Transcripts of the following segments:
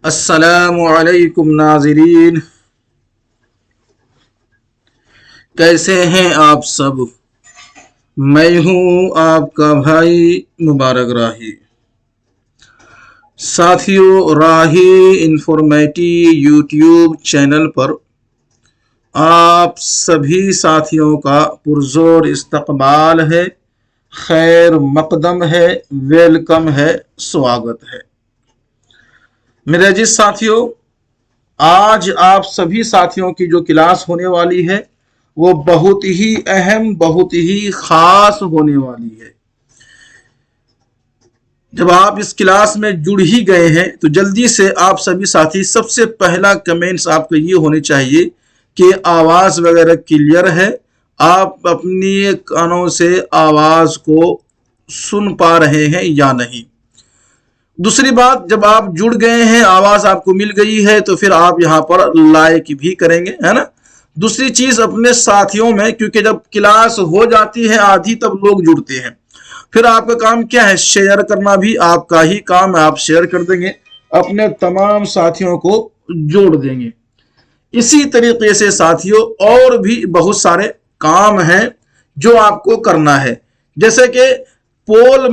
अस्सलामु अलैकुम नाज़रीन, कैसे हैं आप सब। मैं हूं आपका भाई मुबारक राही। साथियों, राही इंफॉर्मेटिव यूट्यूब चैनल पर आप सभी साथियों का पुरजोर इस्तकबाल है, खैर मकदम है, वेलकम है, स्वागत है। मेरे अजीज साथियों, आज आप सभी साथियों की जो क्लास होने वाली है वो बहुत ही अहम, बहुत ही खास होने वाली है। जब आप इस क्लास में जुड़ ही गए हैं तो जल्दी से आप सभी साथी, सबसे पहला कमेंट्स आपको ये होने चाहिए कि आवाज वगैरह क्लियर है, आप अपनी कानों से आवाज को सुन पा रहे हैं या नहीं। दूसरी बात, जब आप जुड़ गए हैं, आवाज आपको मिल गई है, तो फिर आप यहां पर लाइक भी करेंगे, है ना। दूसरी चीज, अपने साथियों में, क्योंकि जब क्लास हो जाती है आधी तब लोग जुड़ते हैं, फिर आपका काम क्या है, शेयर करना भी आपका ही काम है। आप शेयर कर देंगे, अपने तमाम साथियों को जोड़ देंगे। इसी तरीके से साथियों और भी बहुत सारे काम हैं जो आपको करना है। जैसे कि पोल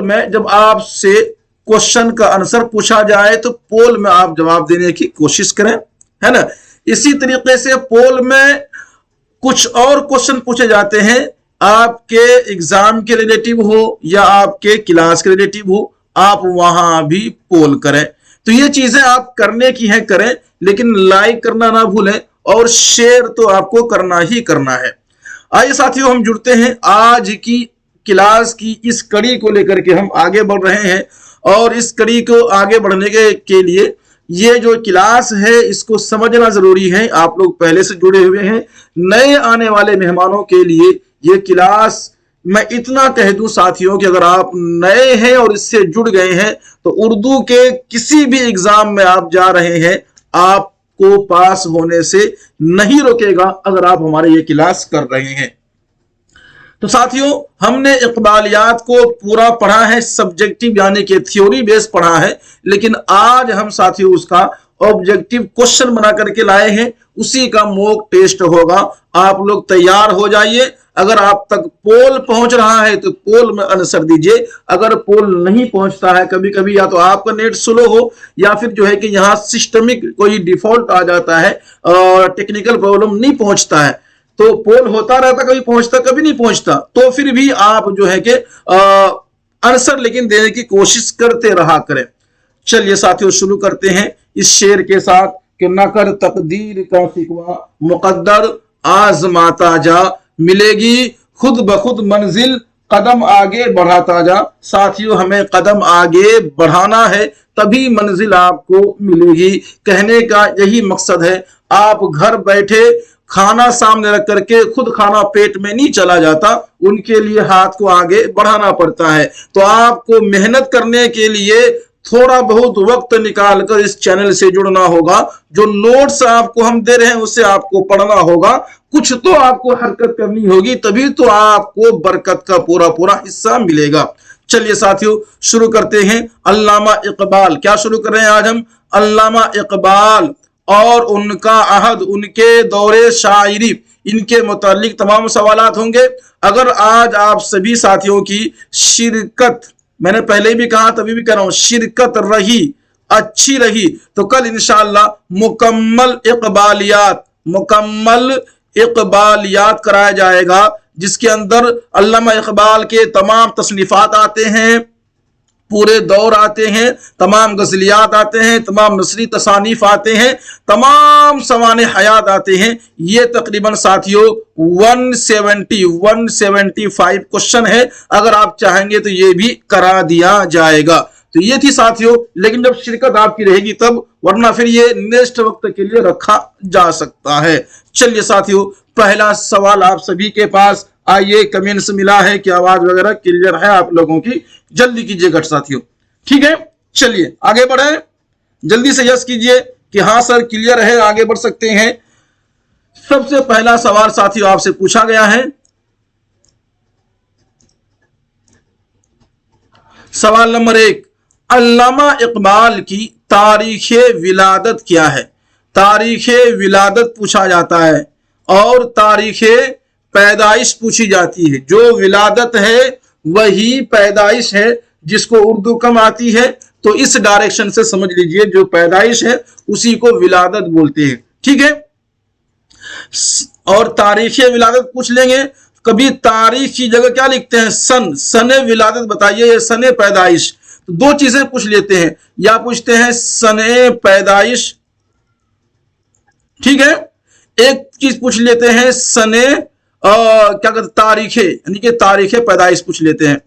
में जब आपसे क्वेश्चन का आंसर पूछा जाए तो पोल में आप जवाब देने की कोशिश करें, है ना। इसी तरीके से पोल में कुछ और क्वेश्चन पूछे जाते हैं, आपके एग्जाम के रिलेटिव हो या आपके क्लास के रिलेटिव हो, आप वहां भी पोल करें। तो ये चीजें आप करने की हैं करें, लेकिन लाइक करना ना भूलें और शेयर तो आपको करना ही करना है। आइए साथियों, हम जुड़ते हैं आज की क्लास की इस कड़ी को लेकर के हम आगे बढ़ रहे हैं। और इस कड़ी को आगे बढ़ने के लिए ये जो क्लास है इसको समझना जरूरी है। आप लोग पहले से जुड़े हुए हैं, नए आने वाले मेहमानों के लिए ये क्लास, मैं इतना कह दूं साथियों कि अगर आप नए हैं और इससे जुड़ गए हैं तो उर्दू के किसी भी एग्जाम में आप जा रहे हैं, आपको पास होने से नहीं रोकेगा अगर आप हमारे ये क्लास कर रहे हैं। तो साथियों, हमने इकबालियात को पूरा पढ़ा है, सब्जेक्टिव यानी कि थ्योरी बेस पढ़ा है, लेकिन आज हम साथियों उसका ऑब्जेक्टिव क्वेश्चन बना करके लाए हैं, उसी का मॉक टेस्ट होगा। आप लोग तैयार हो जाइए। अगर आप तक पोल पहुंच रहा है तो पोल में आंसर दीजिए। अगर पोल नहीं पहुंचता है, कभी कभी या तो आपका नेट स्लो हो या फिर जो है कि यहां सिस्टमिक कोई डिफॉल्ट आ जाता है और टेक्निकल प्रॉब्लम नहीं पहुंचता है, तो पोल होता रहता, कभी पहुंचता कभी नहीं पहुंचता, तो फिर भी आप जो है कि आंसर लेकिन देने की कोशिश करते रहा करें। चलिए साथियों, शुरू करते हैं इस शेर के साथ कि न कर तकदीर का शिकवा, मुकद्दर आजमाता जा, मिलेगी खुद बखुद मंजिल, कदम आगे बढ़ाता जा। साथियों, हमें कदम आगे बढ़ाना है, तभी मंजिल आपको मिलेगी। कहने का यही मकसद है। आप घर बैठे खाना सामने रख करके खुद खाना पेट में नहीं चला जाता, उनके लिए हाथ को आगे बढ़ाना पड़ता है। तो आपको मेहनत करने के लिए थोड़ा बहुत वक्त निकालकर इस चैनल से जुड़ना होगा। जो नोट्स आपको हम दे रहे हैं उससे आपको पढ़ना होगा, कुछ तो आपको हरकत करनी होगी, तभी तो आपको बरकत का पूरा पूरा हिस्सा मिलेगा। चलिए साथियों, शुरू करते हैं। अल्लामा इकबाल, क्या शुरू कर रहे हैं आज हम? अल्लामा इकबाल और उनका अहद, उनके दौरे शायरी, इनके मुतालिक तमाम सवालात होंगे। अगर आज आप सभी साथियों की शिरकत, मैंने पहले भी कहा तभी भी कह रहा हूं, शिरकत रही, अच्छी रही, तो कल इंशाअल्लाह मुकम्मल इकबालियात कराया जाएगा, जिसके अंदर अल्लामा इकबाल के तमाम तसनीफात आते हैं, पूरे दौर आते हैं, तमाम गजलियात आते हैं, तमाम नसरी तसानीफ आते हैं, तमाम सवाने हयात आते हैं। ये तकरीबन साथियों 175 क्वेश्चन है। अगर आप चाहेंगे तो ये भी करा दिया जाएगा। तो ये थी साथियों, लेकिन जब शिरकत आपकी रहेगी तब, वरना फिर ये नेक्स्ट वक्त के लिए रखा जा सकता है। चलिए साथियों, पहला सवाल आप सभी के पास, आइए, कमेंट्स मिला है कि आवाज वगैरह क्लियर है आप लोगों की, जल्दी कीजिएगा साथियों, ठीक है। चलिए आगे बढ़े, जल्दी से यस कीजिए कि हाँ सर क्लियर है, आगे बढ़ सकते हैं। सबसे पहला सवाल साथियों आपसे पूछा गया है, सवाल नंबर 1, अल्लामा इकबाल की तारीख विलादत क्या है, तारीख विलादत पूछा जाता है और तारीख पैदाइश पूछी जाती है। जो विलादत है वही पैदाइश है, जिसको उर्दू कम आती है तो इस डायरेक्शन से समझ लीजिए, जो पैदाइश है उसी को विलादत बोलते हैं, ठीक है। और तारीख विलादत पूछ लेंगे, कभी तारीख की जगह क्या लिखते हैं, सन, सने विलादत बताइए या सने पैदाइश, तो दो चीजें पूछ लेते हैं, या पूछते हैं सने पैदाइश, ठीक है, एक चीज पूछ लेते हैं सने क्या कहते तारीखें, यानी कि तारीखें पैदाइश पूछ लेते हैं।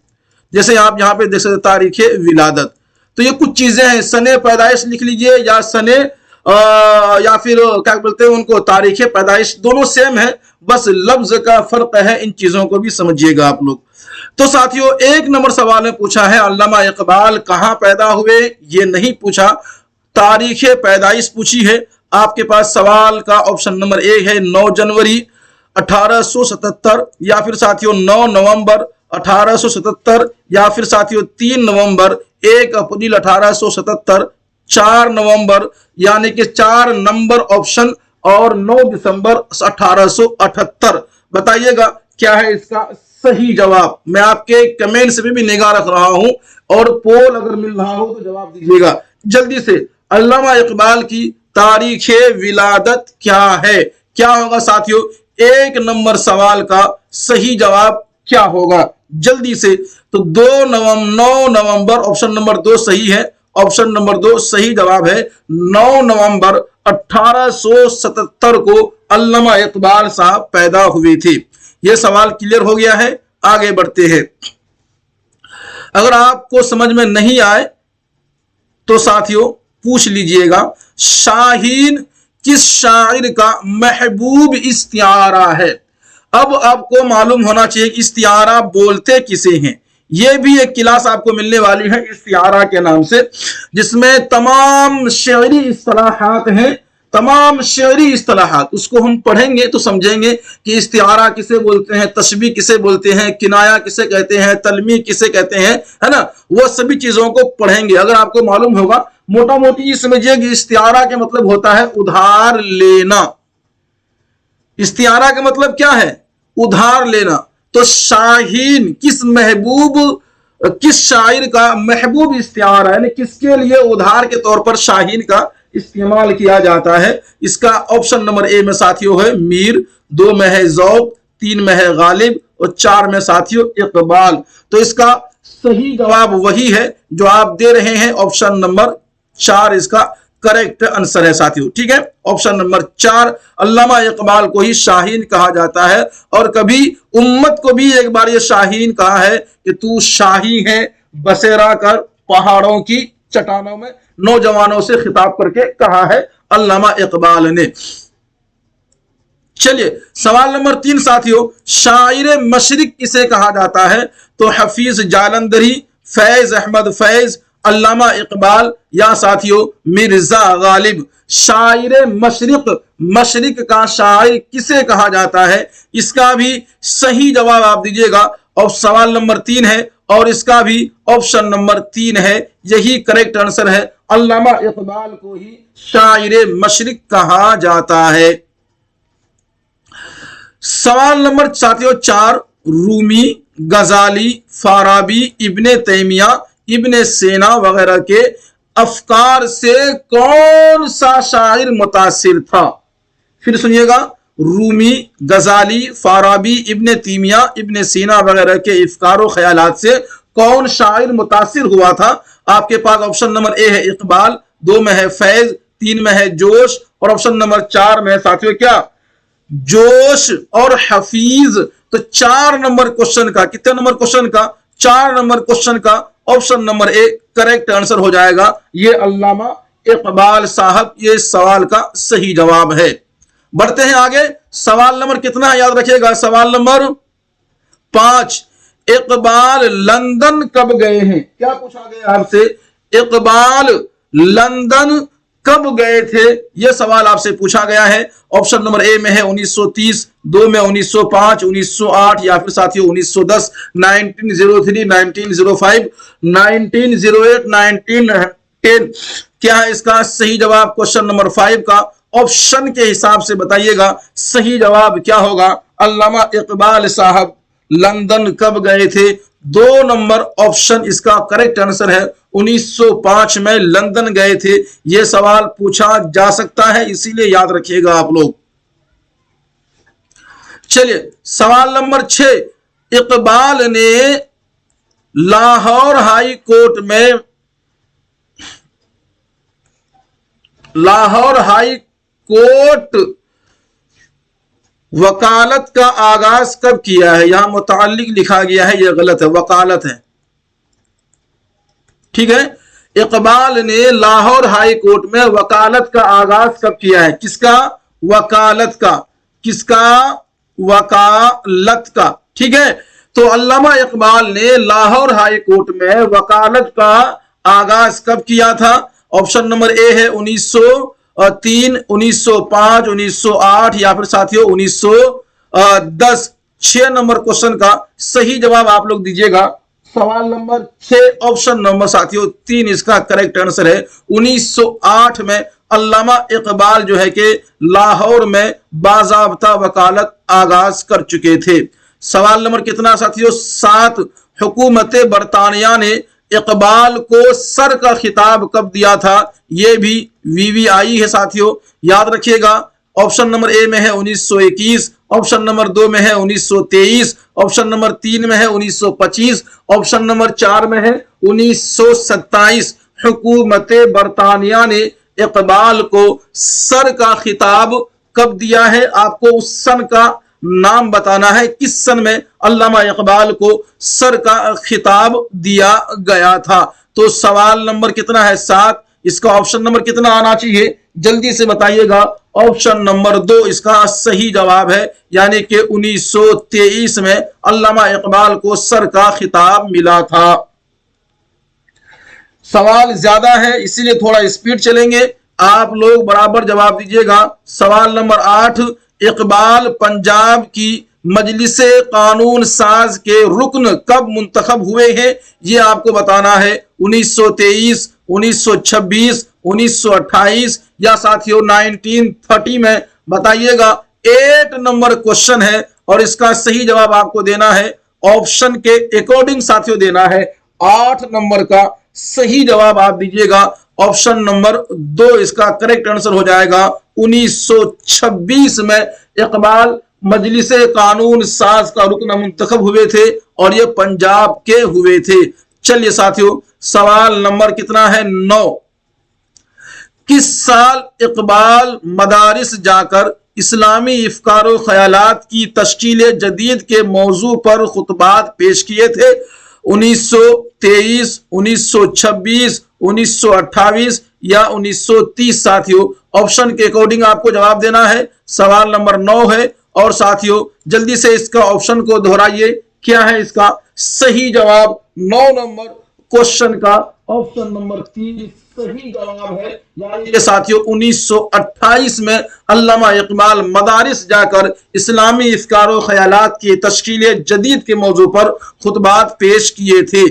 जैसे आप यहां पे देख सकते तारीख विलादत, तो ये कुछ चीजें हैं, सने पैदाइश लिख लीजिए या सने या फिर क्या बोलते हैं उनको तारीख पैदाइश, दोनों सेम है, बस लफ्ज का फर्क है, इन चीजों को भी समझिएगा आप लोग। तो साथियों 1 नंबर सवाल में पूछा है अल्लामा इकबाल कहां पैदा हुए, ये नहीं पूछा, तारीख पैदाइश पूछी है। आपके पास सवाल का ऑप्शन नंबर ए है 9 जनवरी 1877, या फिर साथियों 9 नवंबर 1877, या फिर साथियों 3 नवंबर, 1 अप्रैल 1877, 4 नवंबर, यानी कि 4 नंबर ऑप्शन, और 9 दिसंबर 1878। बताइएगा क्या है इसका सही जवाब। मैं आपके कमेंट्स में भी निगाह रख रहा हूं और पोल अगर मिल रहा हो तो जवाब दीजिएगा जल्दी से। अल्लामा इकबाल की तारीख विलादत क्या है, क्या होगा साथियों 1 नंबर सवाल का सही जवाब क्या होगा जल्दी से। तो 9 नवंबर ऑप्शन नंबर 2 सही है, ऑप्शन नंबर 2 सही जवाब है। 9 नवंबर 1877 को अल्लामा इकबाल साहब पैदा हुए थे। यह सवाल क्लियर हो गया है, आगे बढ़ते हैं। अगर आपको समझ में नहीं आए तो साथियों पूछ लीजिएगा, शाहीन किस शायर का महबूब इस्तिआरा है। अब आपको मालूम होना चाहिए कि इस्तिआरा बोलते किसे हैं। यह भी एक क्लास आपको मिलने वाली है इस्तिआरा के नाम से, जिसमें तमाम शेरी इस्तिलाहात हैं, तमाम शेरी इस्तिलाहात, उसको हम पढ़ेंगे तो समझेंगे कि इस्तिआरा किसे बोलते हैं, तशबीह किसे बोलते हैं, किनाया किसे कहते हैं, तलमी किसे कहते हैं, है ना, वो सभी चीजों को पढ़ेंगे। अगर आपको मालूम होगा, मोटा मोटी ये समझिए कि इस्तिआरा के मतलब होता है उधार लेना। इस्तिआरा का मतलब क्या है, उधार लेना। तो शाहीन किस महबूब, किस शायर का महबूब इस्तिआरा, यानी किसके लिए उधार के तौर पर शाहीन का इस्तेमाल किया जाता है। इसका ऑप्शन नंबर ए में साथियों है मीर, 2 में है ज़ौक़, 3 में है गालिब और 4 में साथियों इकबाल। तो इसका सही जवाब वही है जो आप दे रहे हैं, ऑप्शन नंबर 4 इसका करेक्ट आंसर है साथियों, ठीक है। ऑप्शन नंबर 4 अल्लामा इकबाल को ही शाहीन कहा जाता है, और कभी उम्मत को भी एक बार ये शाहीन कहा है कि तू शाही है बसेरा कर पहाड़ों की चट्टानों में, नौजवानों से खिताब करके कहा है अल्लामा इकबाल ने। चलिए सवाल नंबर 3 साथियों, शायर मशरिक किसे कहा जाता है। तो हफीज जालंधरी, फैज अहमद फैज, अल्लामा इकबाल या साथियों मिर्जा गालिब। शायर मशरिक, मशरिक का शायर किसे कहा जाता है, इसका भी सही जवाब आप दीजिएगा। और सवाल नंबर 3 है और इसका भी ऑप्शन नंबर 3 है, यही करेक्ट आंसर है। अल्लामा इकबाल को ही शायर मशरिक कहा जाता है। सवाल नंबर साथियों 4, रूमी, गजाली, फाराबी, इब्ने तैमिया, इब्ने सेना वगैरह के अफकार से कौन सा शायर मुतासिर था। फिर सुनिएगा, रूमी, गजाली, फाराबी, इब्ने तैमिया, इब्ने सीना वगैरह के अफकार ख्यालात से कौन शायर मुतासिर हुआ था। आपके पास ऑप्शन नंबर ए है इकबाल, 2 में है फैज, 3 में है जोश और ऑप्शन नंबर 4 में है साथियों क्या, जोश और हफीज। तो 4 नंबर क्वेश्चन का, कितने नंबर क्वेश्चन का, 4 नंबर क्वेश्चन का option number A correct answer हो जाएगा। ये अल्लामा इकबाल साहब ये सवाल का सही जवाब है। बढ़ते हैं आगे, सवाल नंबर कितना है याद रखिएगा, सवाल नंबर 5, इकबाल लंदन कब गए हैं। क्या पूछा गया आपसे, इकबाल लंदन कब गए थे, यह सवाल आपसे पूछा गया है। ऑप्शन नंबर ए में है 1930, 2 में 1905, 1908 या फिर साथियों 1910, 1903, 1905, 1908, 1910। क्या है इसका सही जवाब क्वेश्चन नंबर 5 का? ऑप्शन के हिसाब से बताइएगा सही जवाब क्या होगा। अल्लामा इकबाल साहब लंदन कब गए थे? 2 नंबर ऑप्शन इसका करेक्ट आंसर है। 1905 में लंदन गए थे। यह सवाल पूछा जा सकता है, इसीलिए याद रखिएगा आप लोग। चलिए सवाल नंबर 6, इकबाल ने लाहौर हाई कोर्ट वकालत का आगाज कब किया है? यहां मुताल्लिक लिखा गया है, यह गलत है, वकालत है, ठीक है। इकबाल ने लाहौर हाई कोर्ट में वकालत का आगाज कब किया है? किसका? वकालत का। किसका? वकालत का, ठीक है। तो अल्लामा इकबाल ने लाहौर हाई कोर्ट में वकालत का आगाज कब किया था? ऑप्शन नंबर ए है 1903, 1905, 1908 या फिर साथियों 1910। 6 नंबर क्वेश्चन का सही जवाब आप लोग दीजिएगा। सवाल नंबर 6 ऑप्शन नंबर साथियों 3 इसका करेक्ट आंसर है। 1908 में अल्लामा इकबाल जो है कि लाहौर में बाज़ाब्ता वकालत आगाज कर चुके थे। सवाल नंबर कितना साथियों? 7, हुकूमत बरतानिया ने इकबाल को सर का खिताब कब दिया था? यह भी वीवीआई है साथियों, याद रखिएगा। ऑप्शन नंबर ए में है 1921, ऑप्शन नंबर 2 में है 1923, ऑप्शन नंबर 3 में है 1925, ऑप्शन नंबर 4 में है 1927। हुकूमत बरतानिया ने इकबाल को सर का खिताब कब दिया है? आपको उस सन का नाम बताना है, किस सन में अल्लामा इकबाल को सर का खिताब दिया गया था। तो सवाल नंबर कितना है? 7। इसका ऑप्शन नंबर कितना आना चाहिए? जल्दी से बताइएगा। ऑप्शन नंबर 2 इसका सही जवाब है, यानी कि 1923 में अल्लामा इकबाल को सर का खिताब मिला था। सवाल ज्यादा है इसीलिए थोड़ा स्पीड चलेंगे, आप लोग बराबर जवाब दीजिएगा। सवाल नंबर 8, इकबाल पंजाब की मजलिसे कानून साज के रुकन कब मुंतखब हुए हैं? ये आपको बताना है। 1923, 1926, 1928 या साथियों 1930 में बताइएगा। 8 नंबर क्वेश्चन है और इसका सही जवाब आपको देना है, ऑप्शन के अकॉर्डिंग साथियों देना है। 8 नंबर का सही जवाब आप दीजिएगा। ऑप्शन नंबर 2 इसका करेक्ट आंसर हो जाएगा। 1926 में इकबाल मजलिसे कानून साज का रुकन मुंतखब हुए थे और ये पंजाब के हुए थे। चलिए साथियों सवाल नंबर कितना है? 9। किस साल इकबाल मदारिस जाकर इस्लामी इफ्कार ख्यालात की तश्कील जदीद के मौजू पर खुतबात पेश किए थे? 1923, 1926, 1928 या 1930 साथियों ऑप्शन के अकॉर्डिंग आपको जवाब देना है। सवाल नंबर 9 है और साथियों जल्दी से इसका ऑप्शन को दोहराइए, क्या है इसका सही जवाब? 9 नंबर क्वेश्चन का ऑप्शन नंबर 3 सही जवाब है। यानी साथियों 1928 में अल्लामा इकबाल मदारिस जाकर इस्लामी इफ्कार व ख्यालात की तश्कील जदीद के मौजू पर खुतबात पेश किए थे।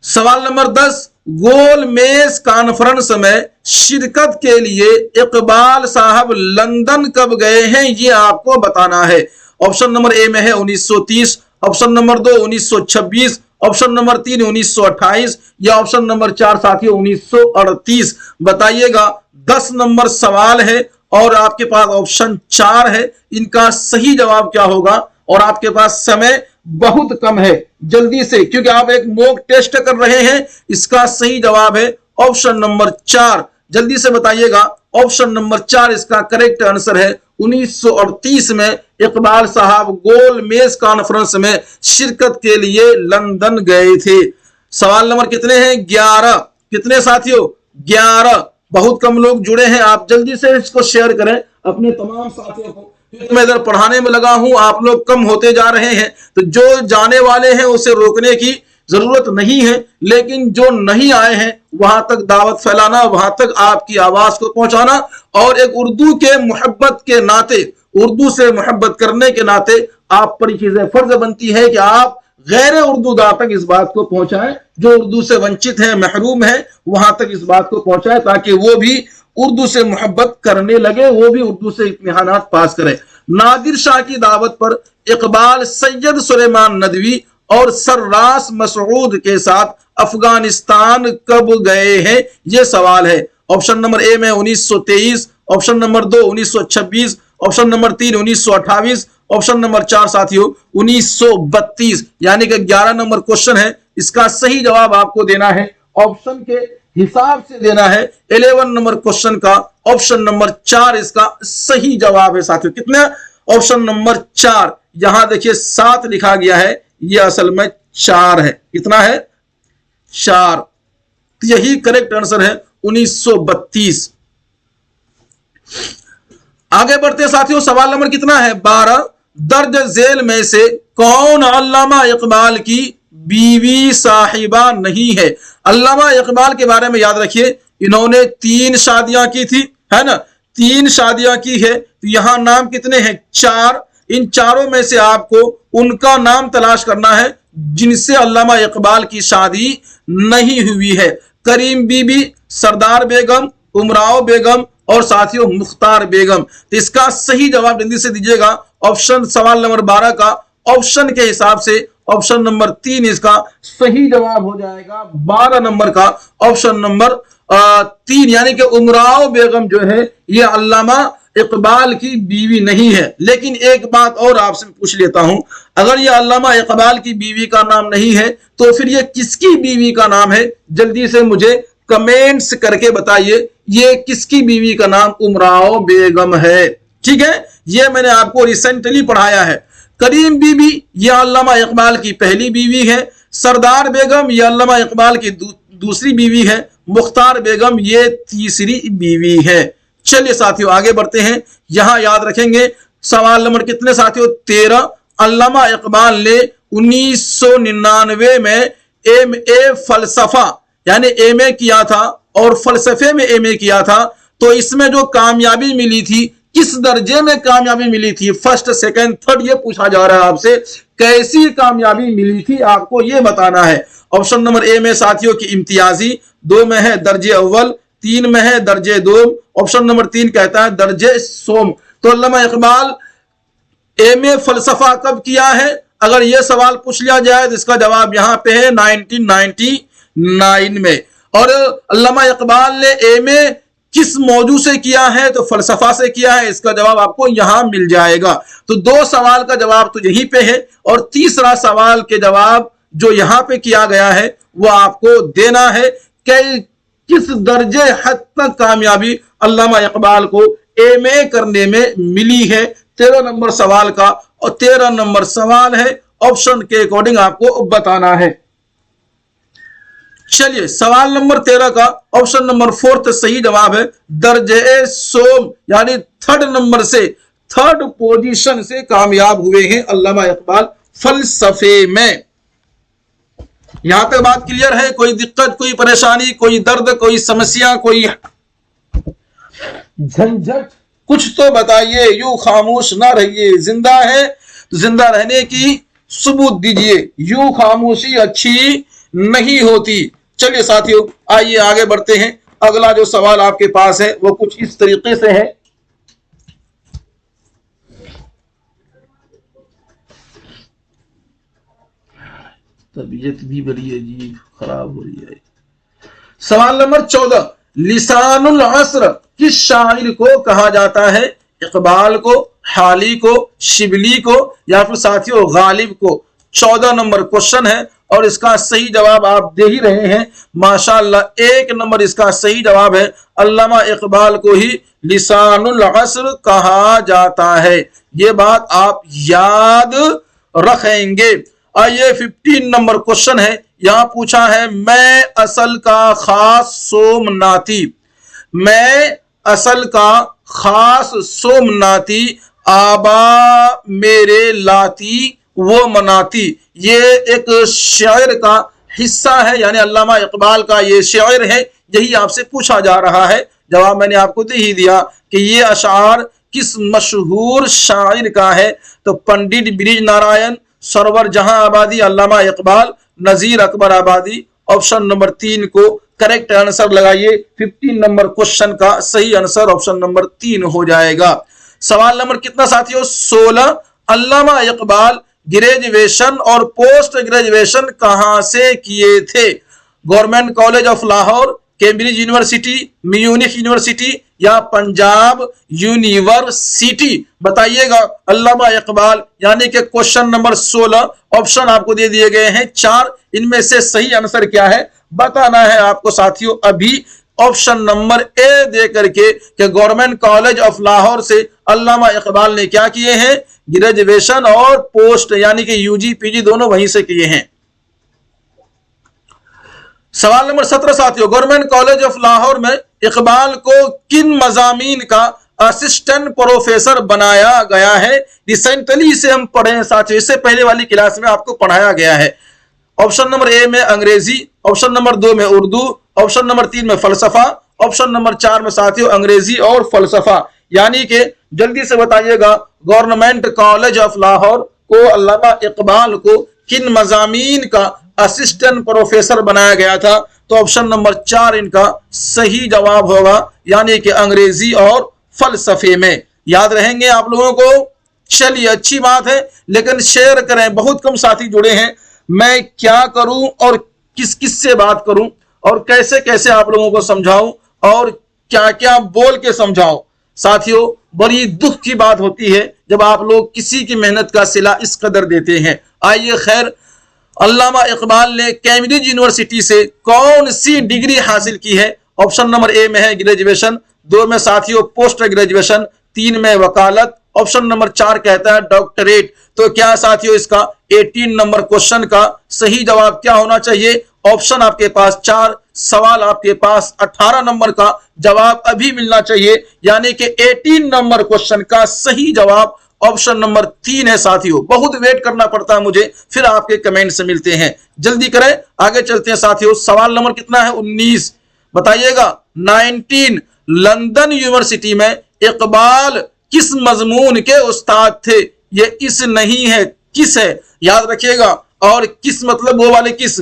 सवाल नंबर 10, गोल मेज कॉन्फ्रेंस में शिरकत के लिए इकबाल साहब लंदन कब गए हैं? ये आपको बताना है। ऑप्शन नंबर ए में है 1930, ऑप्शन नंबर 2 1926, ऑप्शन नंबर 3 1928 या ऑप्शन नंबर 4 साथियों 1938। बताइएगा। 10 नंबर सवाल है और आपके पास ऑप्शन 4 है, इनका सही जवाब क्या होगा? और आपके पास समय बहुत कम है, जल्दी से, क्योंकि आप एक मॉक टेस्ट कर रहे हैं। इसका सही जवाब है ऑप्शन नंबर 4। जल्दी से बताइएगा। ऑप्शन नंबर 4 इसका करेक्ट आंसर है। 1938 में इकबाल साहब गोल मेज कॉन्फ्रेंस में शिरकत के लिए लंदन गए थे। सवाल नंबर कितने हैं? 11। कितने साथियों? 11। बहुत कम लोग जुड़े हैं, आप जल्दी से इसको शेयर करें अपने तमाम साथियों को, क्योंकि मैं इधर पढ़ाने में लगा हूं, आप लोग कम होते जा रहे हैं। तो जो जाने वाले हैं उसे रोकने की जरूरत नहीं है, लेकिन जो नहीं आए हैं वहां तक दावत फैलाना, वहां तक आपकी आवाज को पहुंचाना और एक उर्दू के मोहब्बत के नाते, उर्दू से मोहब्बत करने के नाते आप पर चीजें फर्ज बनती है कि आप गैर उर्दूदार तक इस बात को पहुंचाएं, जो उर्दू से वंचित है, महरूम है, वहां तक इस बात को पहुंचाएं ताकि वो भी उर्दू से मोहब्बत करने लगे, वो भी उर्दू से इम्तिहानात पास करें। नादिर शाह की दावत पर इकबाल सैयद सुलेमान नदवी और सर्रास मसूद के साथ अफगानिस्तान कब गए हैं, यह सवाल है। ऑप्शन नंबर ए में 1923, option number 2 1926, option number 3 1928, option number 4 साथियों 1932, यानी कि 11 नंबर क्वेश्चन है। इसका सही जवाब आपको देना है, ऑप्शन के हिसाब से देना है। 11 नंबर क्वेश्चन का ऑप्शन नंबर 4 इसका सही जवाब है साथियों। कितना? Option number 4। यहां देखिए 7 लिखा गया है, यह असल में 4 है। कितना है? 4। यही करेक्ट आंसर है 1932। आगे बढ़ते हैं साथियों, सवाल नंबर कितना है? 12। दर्ज झेल में से कौन अल्लामा इकबाल की बीवी साहिबा नहीं है? अल्लामा इकबाल के बारे में याद रखिए, इन्होंने 3 शादियां की थी, है ना, 3 शादियां की है। तो यहां नाम कितने हैं? 4। इन चारों में से आपको उनका नाम तलाश करना है जिनसे अल्लामा इकबाल की शादी नहीं हुई है। करीम बीबी, सरदार बेगम, उमराव बेगम और साथियों मुख्तार बेगम। तो इसका सही जवाब जल्दी से दीजिएगा। ऑप्शन सवाल नंबर 12 का ऑप्शन के हिसाब से ऑप्शन नंबर 3 इसका सही जवाब हो जाएगा। 12 नंबर का ऑप्शन नंबर 3, यानी कि उमराव बेगम जो है ये अल्लामा इकबाल की बीवी नहीं है। लेकिन एक बात और आपसे पूछ लेता हूं, अगर ये अल्लामा इकबाल की बीवी का नाम नहीं है तो फिर ये किसकी बीवी का नाम है? जल्दी से मुझे कमेंट्स करके बताइए, ये किसकी बीवी का नाम उमराव बेगम है। ठीक है, ये मैंने आपको रिसेंटली पढ़ाया है। करीम बीबी ये अल्लामा इकबाल की पहली बीवी है। सरदार बेगम ये अल्लामा इकबाल की दूसरी बीवी है। मुख्तार बेगम ये तीसरी बीवी है। चलिए साथियों आगे बढ़ते हैं। यहां याद रखेंगे सवाल नंबर कितने साथियों? 13। अल्लामा इकबाल ने 1999 में MA फलसफा यानी MA किया था और फलसफे में MA किया था। तो इसमें जो कामयाबी मिली थी, किस दर्जे में कामयाबी मिली थी? फर्स्ट, सेकंड, थर्ड, ये पूछा जा रहा है आपसे। कैसी कामयाबी मिली थी आपको ये बताना है। ऑप्शन नंबर ए में साथियों की इम्तियाजी, 2 में है दर्जे अव्वल, 3 में है दर्जे 2, ऑप्शन नंबर 3 कहता है दर्जे सोम। तो अल्लामा इकबाल MA फलसफा कब किया है? अगर यह सवाल पूछ लिया जाए तो इसका जवाब यहां पे है 1999 में। और अल्लामा इकबाल ने MA किस मौजू से किया है? तो फलसफा से किया है। इसका जवाब आपको यहां मिल जाएगा। तो 2 सवाल का जवाब तो यहीं पे है और तीसरा सवाल के जवाब जो यहां पे किया गया है वो आपको देना है कि किस दर्जे हद तक कामयाबी अल्लामा इकबाल को MA करने में मिली है। 13 नंबर सवाल का और 13 नंबर सवाल है, ऑप्शन के अकॉर्डिंग आपको बताना है। चलिए सवाल नंबर 13 का ऑप्शन नंबर 4 सही जवाब है दर्जे सोम, यानी 3rd नंबर से 3rd पोजीशन से कामयाब हुए हैं अल्लामा इकबाल फलसफे में। यहां तक बात क्लियर है? कोई दिक्कत, कोई परेशानी, कोई दर्द, कोई समस्या, कोई झंझट? कुछ तो बताइए। यूं खामोश ना रहिए, जिंदा है तो जिंदा रहने की सबूत दीजिए। यूं खामोशी अच्छी नहीं होती। चलिए साथियों आइए आगे बढ़ते हैं। अगला जो सवाल आपके पास है वो कुछ इस तरीके से है। तबीयत भी बड़ी अजीब खराब हो रही है। सवाल नंबर 14, लिसानुल असर किस शायर को कहा जाता है? इकबाल को, हाली को, शिबली को या फिर साथियों गालिब को? 14 नंबर क्वेश्चन है और इसका सही जवाब आप दे ही रहे हैं माशाअल्लाह। 1 नंबर इसका सही जवाब है। अल्लामा इकबाल को ही लिसानुल असर कहा जाता है। ये बात आप याद रखेंगे। आइए 15 नंबर क्वेश्चन है। यहां पूछा है मैं असल का खास सोमनाथी, मैं असल का खास सोमनाथी, आबा मेरे लाती वो मनाती। ये एक शायर का हिस्सा है, यानी अल्लामा इकबाल का ये शायर है। यही आपसे पूछा जा रहा है। जवाब मैंने आपको दे ही दिया कि ये अशार किस मशहूर शायर का है। तो पंडित ब्रिज नारायण, सरवर जहां आबादी, अल्लामा इकबाल, नजीर अकबर आबादी। ऑप्शन नंबर 3 को करेक्ट आंसर लगाइए। 15 नंबर क्वेश्चन का सही आंसर ऑप्शन नंबर 3 हो जाएगा। सवाल नंबर कितना साथियों? 16। अल्लामा इकबाल ग्रेजुएशन और पोस्ट ग्रेजुएशन कहां से किए थे? Government college of Lahore, Cambridge university, Munich university या पंजाब यूनिवर्सिटी? बताइएगा। अल्लामा इकबाल यानी कि क्वेश्चन नंबर 16। ऑप्शन आपको दे दिए गए हैं 4, इनमें से सही आंसर क्या है बताना है आपको साथियों। अभी ऑप्शन नंबर ए दे करके कि गवर्नमेंट कॉलेज ऑफ लाहौर से अल्लामा इकबाल ने क्या किए हैं? ग्रेजुएशन और पोस्ट यानी कि यूजी पीजी दोनों वहीं से किए हैं। सवाल नंबर 17 साथियों, गवर्नमेंट कॉलेज ऑफ लाहौर में इकबाल को किन मजामीन का असिस्टेंट प्रोफेसर बनाया गया है? रिसेंटली इसे हम पढ़े हैं साथियों, इससे पहले वाली क्लास में आपको पढ़ाया गया है। ऑप्शन नंबर ए में अंग्रेजी, ऑप्शन नंबर 2 में उर्दू, ऑप्शन नंबर 3 में फलसफा, ऑप्शन नंबर 4 में साथियों अंग्रेजी और फलसफा। यानी कि जल्दी से बताइएगा, गवर्नमेंट कॉलेज ऑफ लाहौर को अल्लामा इकबाल को किन मजामीन का असिस्टेंट प्रोफेसर बनाया गया था? तो ऑप्शन नंबर 4 इनका सही जवाब होगा, यानी कि अंग्रेजी और फलसफे में। याद रहेंगे आप लोगों को? चलिए अच्छी बात है, लेकिन शेयर करें, बहुत कम साथी जुड़े हैं। मैं क्या करूं और किस किस से बात करूं और कैसे कैसे आप लोगों को समझाऊं और क्या क्या बोल के समझाऊं? साथियों बड़ी दुख की बात होती है जब आप लोग किसी की मेहनत का सिला इस कदर देते हैं। आइए खैर, अल्लामा इकबाल ने कैम्ब्रिज यूनिवर्सिटी से कौन सी डिग्री हासिल की है? ऑप्शन नंबर ए में है ग्रेजुएशन, 2 में साथियों पोस्ट ग्रेजुएशन, 3 में वकालत, ऑप्शन नंबर 4 कहता है डॉक्टरेट। तो क्या साथियों इसका 18 नंबर क्वेश्चन का सही जवाब क्या होना चाहिए? ऑप्शन आपके पास 4, सवाल आपके पास 18 नंबर का जवाब अभी मिलना चाहिए, यानी कि 18 नंबर क्वेश्चन का सही जवाब ऑप्शन नंबर 3 है साथियों। बहुत वेट करना पड़ता है मुझे, फिर आपके कमेंट से मिलते हैं। जल्दी करें, आगे चलते हैं साथियों। सवाल नंबर कितना है? 19। बताइएगा। 19। लंदन यूनिवर्सिटी में इकबाल किस मजमून के उस्ताद थे? ये इस नहीं है, किस है, याद रखिएगा। और किस मतलब वो वाले किस,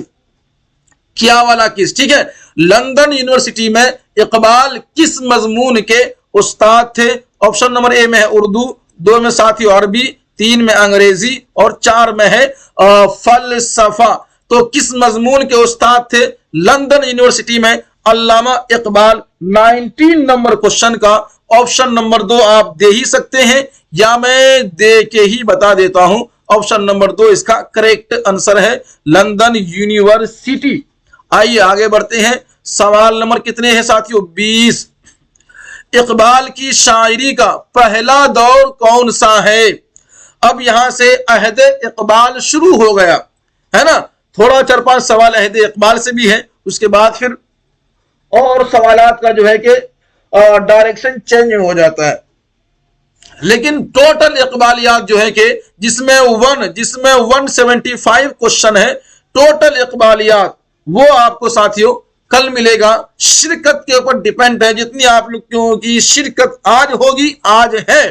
क्या वाला किस, ठीक है। लंदन यूनिवर्सिटी में इकबाल किस मजमून के उस्ताद थे? ऑप्शन नंबर ए में है उर्दू, 2 में साथियों अरबी, 3 में अंग्रेजी और 4 में है फलसफा। तो किस मजमून के उस्ताद थे लंदन यूनिवर्सिटी में अल्लामा इकबाल? 19 नंबर क्वेश्चन का ऑप्शन नंबर 2 आप दे ही सकते हैं, या मैं दे के ही बता देता हूं। ऑप्शन नंबर 2 इसका करेक्ट आंसर है, लंदन यूनिवर्सिटी। आइए आगे बढ़ते हैं। सवाल नंबर कितने हैं साथियों? 20। इकबाल की शायरी का पहला दौर कौन सा है? अब यहां से अहद इकबाल शुरू हो गया है ना। थोड़ा 4-5 सवाल अहद इकबाल से भी है, उसके बाद फिर और सवालात का जो है कि डायरेक्शन चेंज हो जाता है। लेकिन टोटल इकबालियात जो है कि जिसमें 175 क्वेश्चन है टोटल इकबालियात, वो आपको साथियों कल मिलेगा। शिरकत के ऊपर डिपेंड है, जितनी आप लोगों की शिरकत आज होगी, आज है,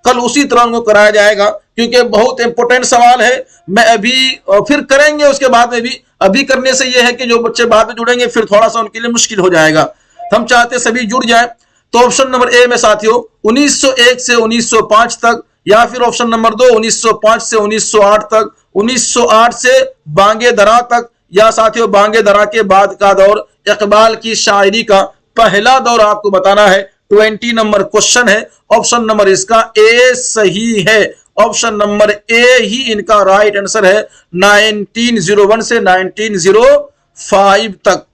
कल उसी तरह उनको कराया जाएगा, क्योंकि बहुत इंपॉर्टेंट सवाल है। मैं अभी फिर करेंगे, उसके बाद में भी अभी करने से यह है कि जो बच्चे बाद में जुड़ेंगे फिर थोड़ा सा उनके लिए मुश्किल हो जाएगा। हम चाहते सभी जुड़ जाएं। तो ऑप्शन नंबर ए में साथियों 1901 से 1905 तक, या फिर ऑप्शन नंबर 2 1905 से 1908 तक, 1908 से बांगे दरा तक, या साथियों बांगे दरा के बाद का दौर। इकबाल की शायरी का पहला दौर आपको बताना है। 20 नंबर क्वेश्चन है, ऑप्शन नंबर इसका ए सही है। ऑप्शन नंबर ए ही इनका राइट आंसर है, 1901 से 1905 तक।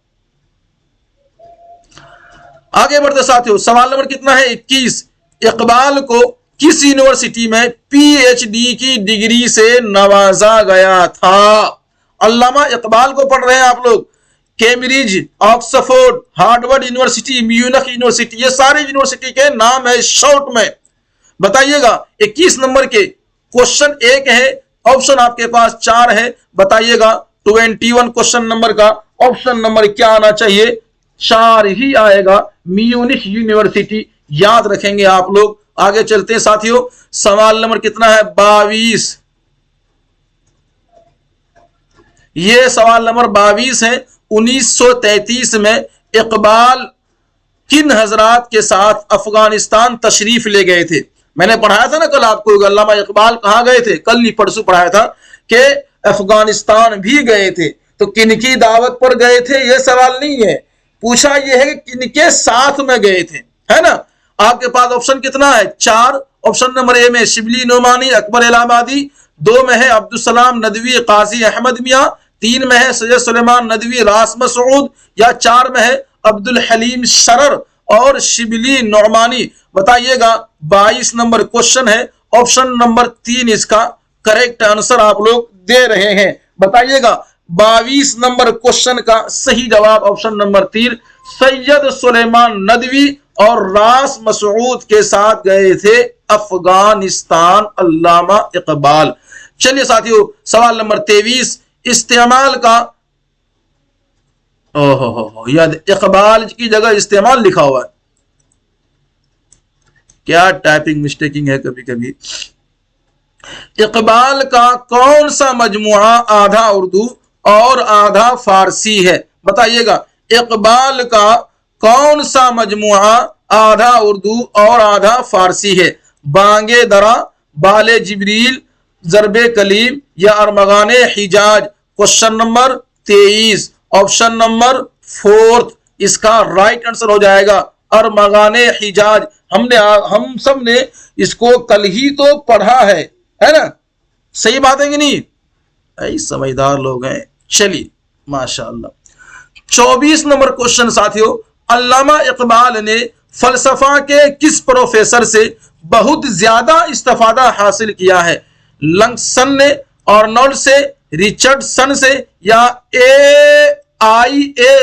आगे बढ़ते साथियों, सवाल नंबर कितना है? 21। इकबाल को किस यूनिवर्सिटी में पीएचडी की डिग्री से नवाजा गया था? अल्लामा इकबाल को पढ़ रहे हैं आप लोग। Cambridge, Oxford, Harvard university, Munich university, ये सारे यूनिवर्सिटी के नाम है शॉर्ट में। बताइएगा। 21 नंबर के क्वेश्चन 1 है, ऑप्शन आपके पास 4 है। बताइएगा 21 क्वेश्चन नंबर का ऑप्शन नंबर क्या आना चाहिए? 4 ही आएगा, म्यूनिख यूनिवर्सिटी। याद रखेंगे आप लोग। आगे चलते हैं साथियों। सवाल नंबर कितना है? 22। ये सवाल नंबर 22 है। 1933 में इकबाल किन हजरात के साथ अफगानिस्तान तशरीफ ले गए थे? मैंने पढ़ाया था ना कल आपको, अल्लामा इकबाल कहाँ गए थे, कल नहीं परसों पढ़ाया था कि अफगानिस्तान भी गए थे। तो किनकी दावत पर गए थे ये सवाल नहीं है, पूछा यह है कि किनके साथ में गए थे, है ना। आपके पास ऑप्शन कितना है? 4। ऑप्शन नंबर ए में शिबली नोमानी अकबर इलाहाबादी, 2 में है अब्दुल सलाम नदवी काजी अहमद मियाँ, 3 में है सैयद सुलेमान नदवी रास मसूद, या 4 में है अब्दुल हलीम शरर और शिबली नोमानी। बताइएगा। 22 नंबर क्वेश्चन है, ऑप्शन नंबर 3 इसका करेक्ट आंसर आप लोग दे रहे हैं। बताइएगा 22 नंबर क्वेश्चन का सही जवाब ऑप्शन नंबर 3 सैयद सुलेमान नदवी और रास मसूद के साथ गए थे अफगानिस्तान अल्लामा इकबाल। चलिए साथियों, सवाल नंबर 23 इस्तेमाल का, ओहो याद इकबाल की जगह इस्तेमाल लिखा हुआ है, क्या टाइपिंग मिस्टेकिंग है कभी कभी। इकबाल का कौन सा मजमुआ आधा उर्दू और आधा फारसी है? बताइएगा। इकबाल का कौन सा मजमुआ आधा उर्दू और आधा फारसी है? बांगे दरा, बाले जिब्रील, जरबे कलीम या अरमगाने हिजाज। क्वेश्चन नंबर 23 ऑप्शन नंबर 4 इसका राइट आंसर हो जाएगा अरमगाने हिजाज। हम सब ने इसको कल ही तो पढ़ा है ना, सही बात है कि नहीं? ऐसे समझदार लोग हैं। चलिए माशाअल्लाह। 24 नंबर क्वेश्चन साथियों, अल्लामा इकबाल ने फलसफा के किस प्रोफेसर से बहुत ज्यादा इस्तेफादा हासिल किया है? लंगसन ने, आर्नोल्ड से, रिचर्डसन से या ए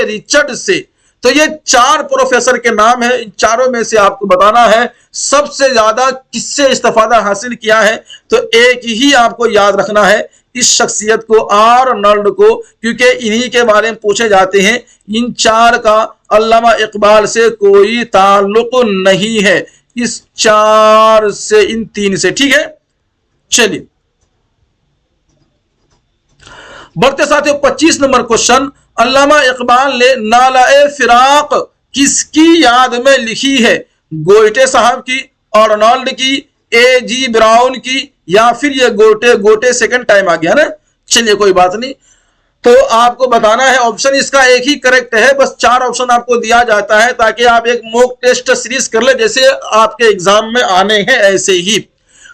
रिचर्ड से? तो ये 4 प्रोफेसर के नाम है, इन चारों में से आपको बताना है सबसे ज्यादा किससे इस्तेफादा हासिल किया है। तो एक ही आपको याद रखना है इस शख्सियत को, आर्नल्ड को, क्योंकि इन्हीं के बारे में पूछे जाते हैं। इन 4 का अल्लामा इकबाल से कोई ताल्लुक नहीं है, इस 4 से, इन 3 से। ठीक है, चलिए बढ़ते साथियों। 25 नंबर क्वेश्चन, अल्लामा इकबाल ने नाला-ए फिराक किसकी याद में लिखी है? गोयटे साहब की, आर्नल्ड की, A.G. ब्राउन की, या फिर ये गोटे सेकंड टाइम आ गया ना। चलिए कोई बात नहीं, तो आपको बताना है। ऑप्शन इसका एक ही करेक्ट है, बस 4 ऑप्शन आपको दिया जाता है ताकि आप एक मॉक टेस्ट सीरीज कर ले, जैसे आपके एग्जाम में आने हैं ऐसे ही।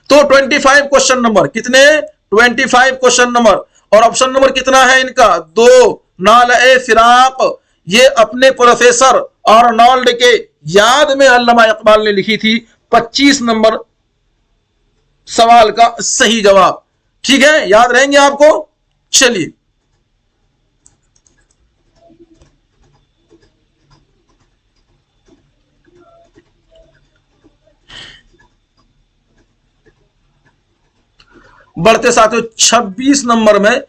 तो 25 क्वेश्चन नंबर कितने? 25 क्वेश्चन नंबर, और ऑप्शन नंबर कितना है इनका? 2। नाला-ए फिराक ये अपने प्रोफेसर आर्नोल्ड के याद में अल्लामा इकबाल ने लिखी थी। 25 नंबर सवाल का सही जवाब। ठीक है, याद रहेंगे आपको। चलिए बढ़ते साथियों 26 नंबर में,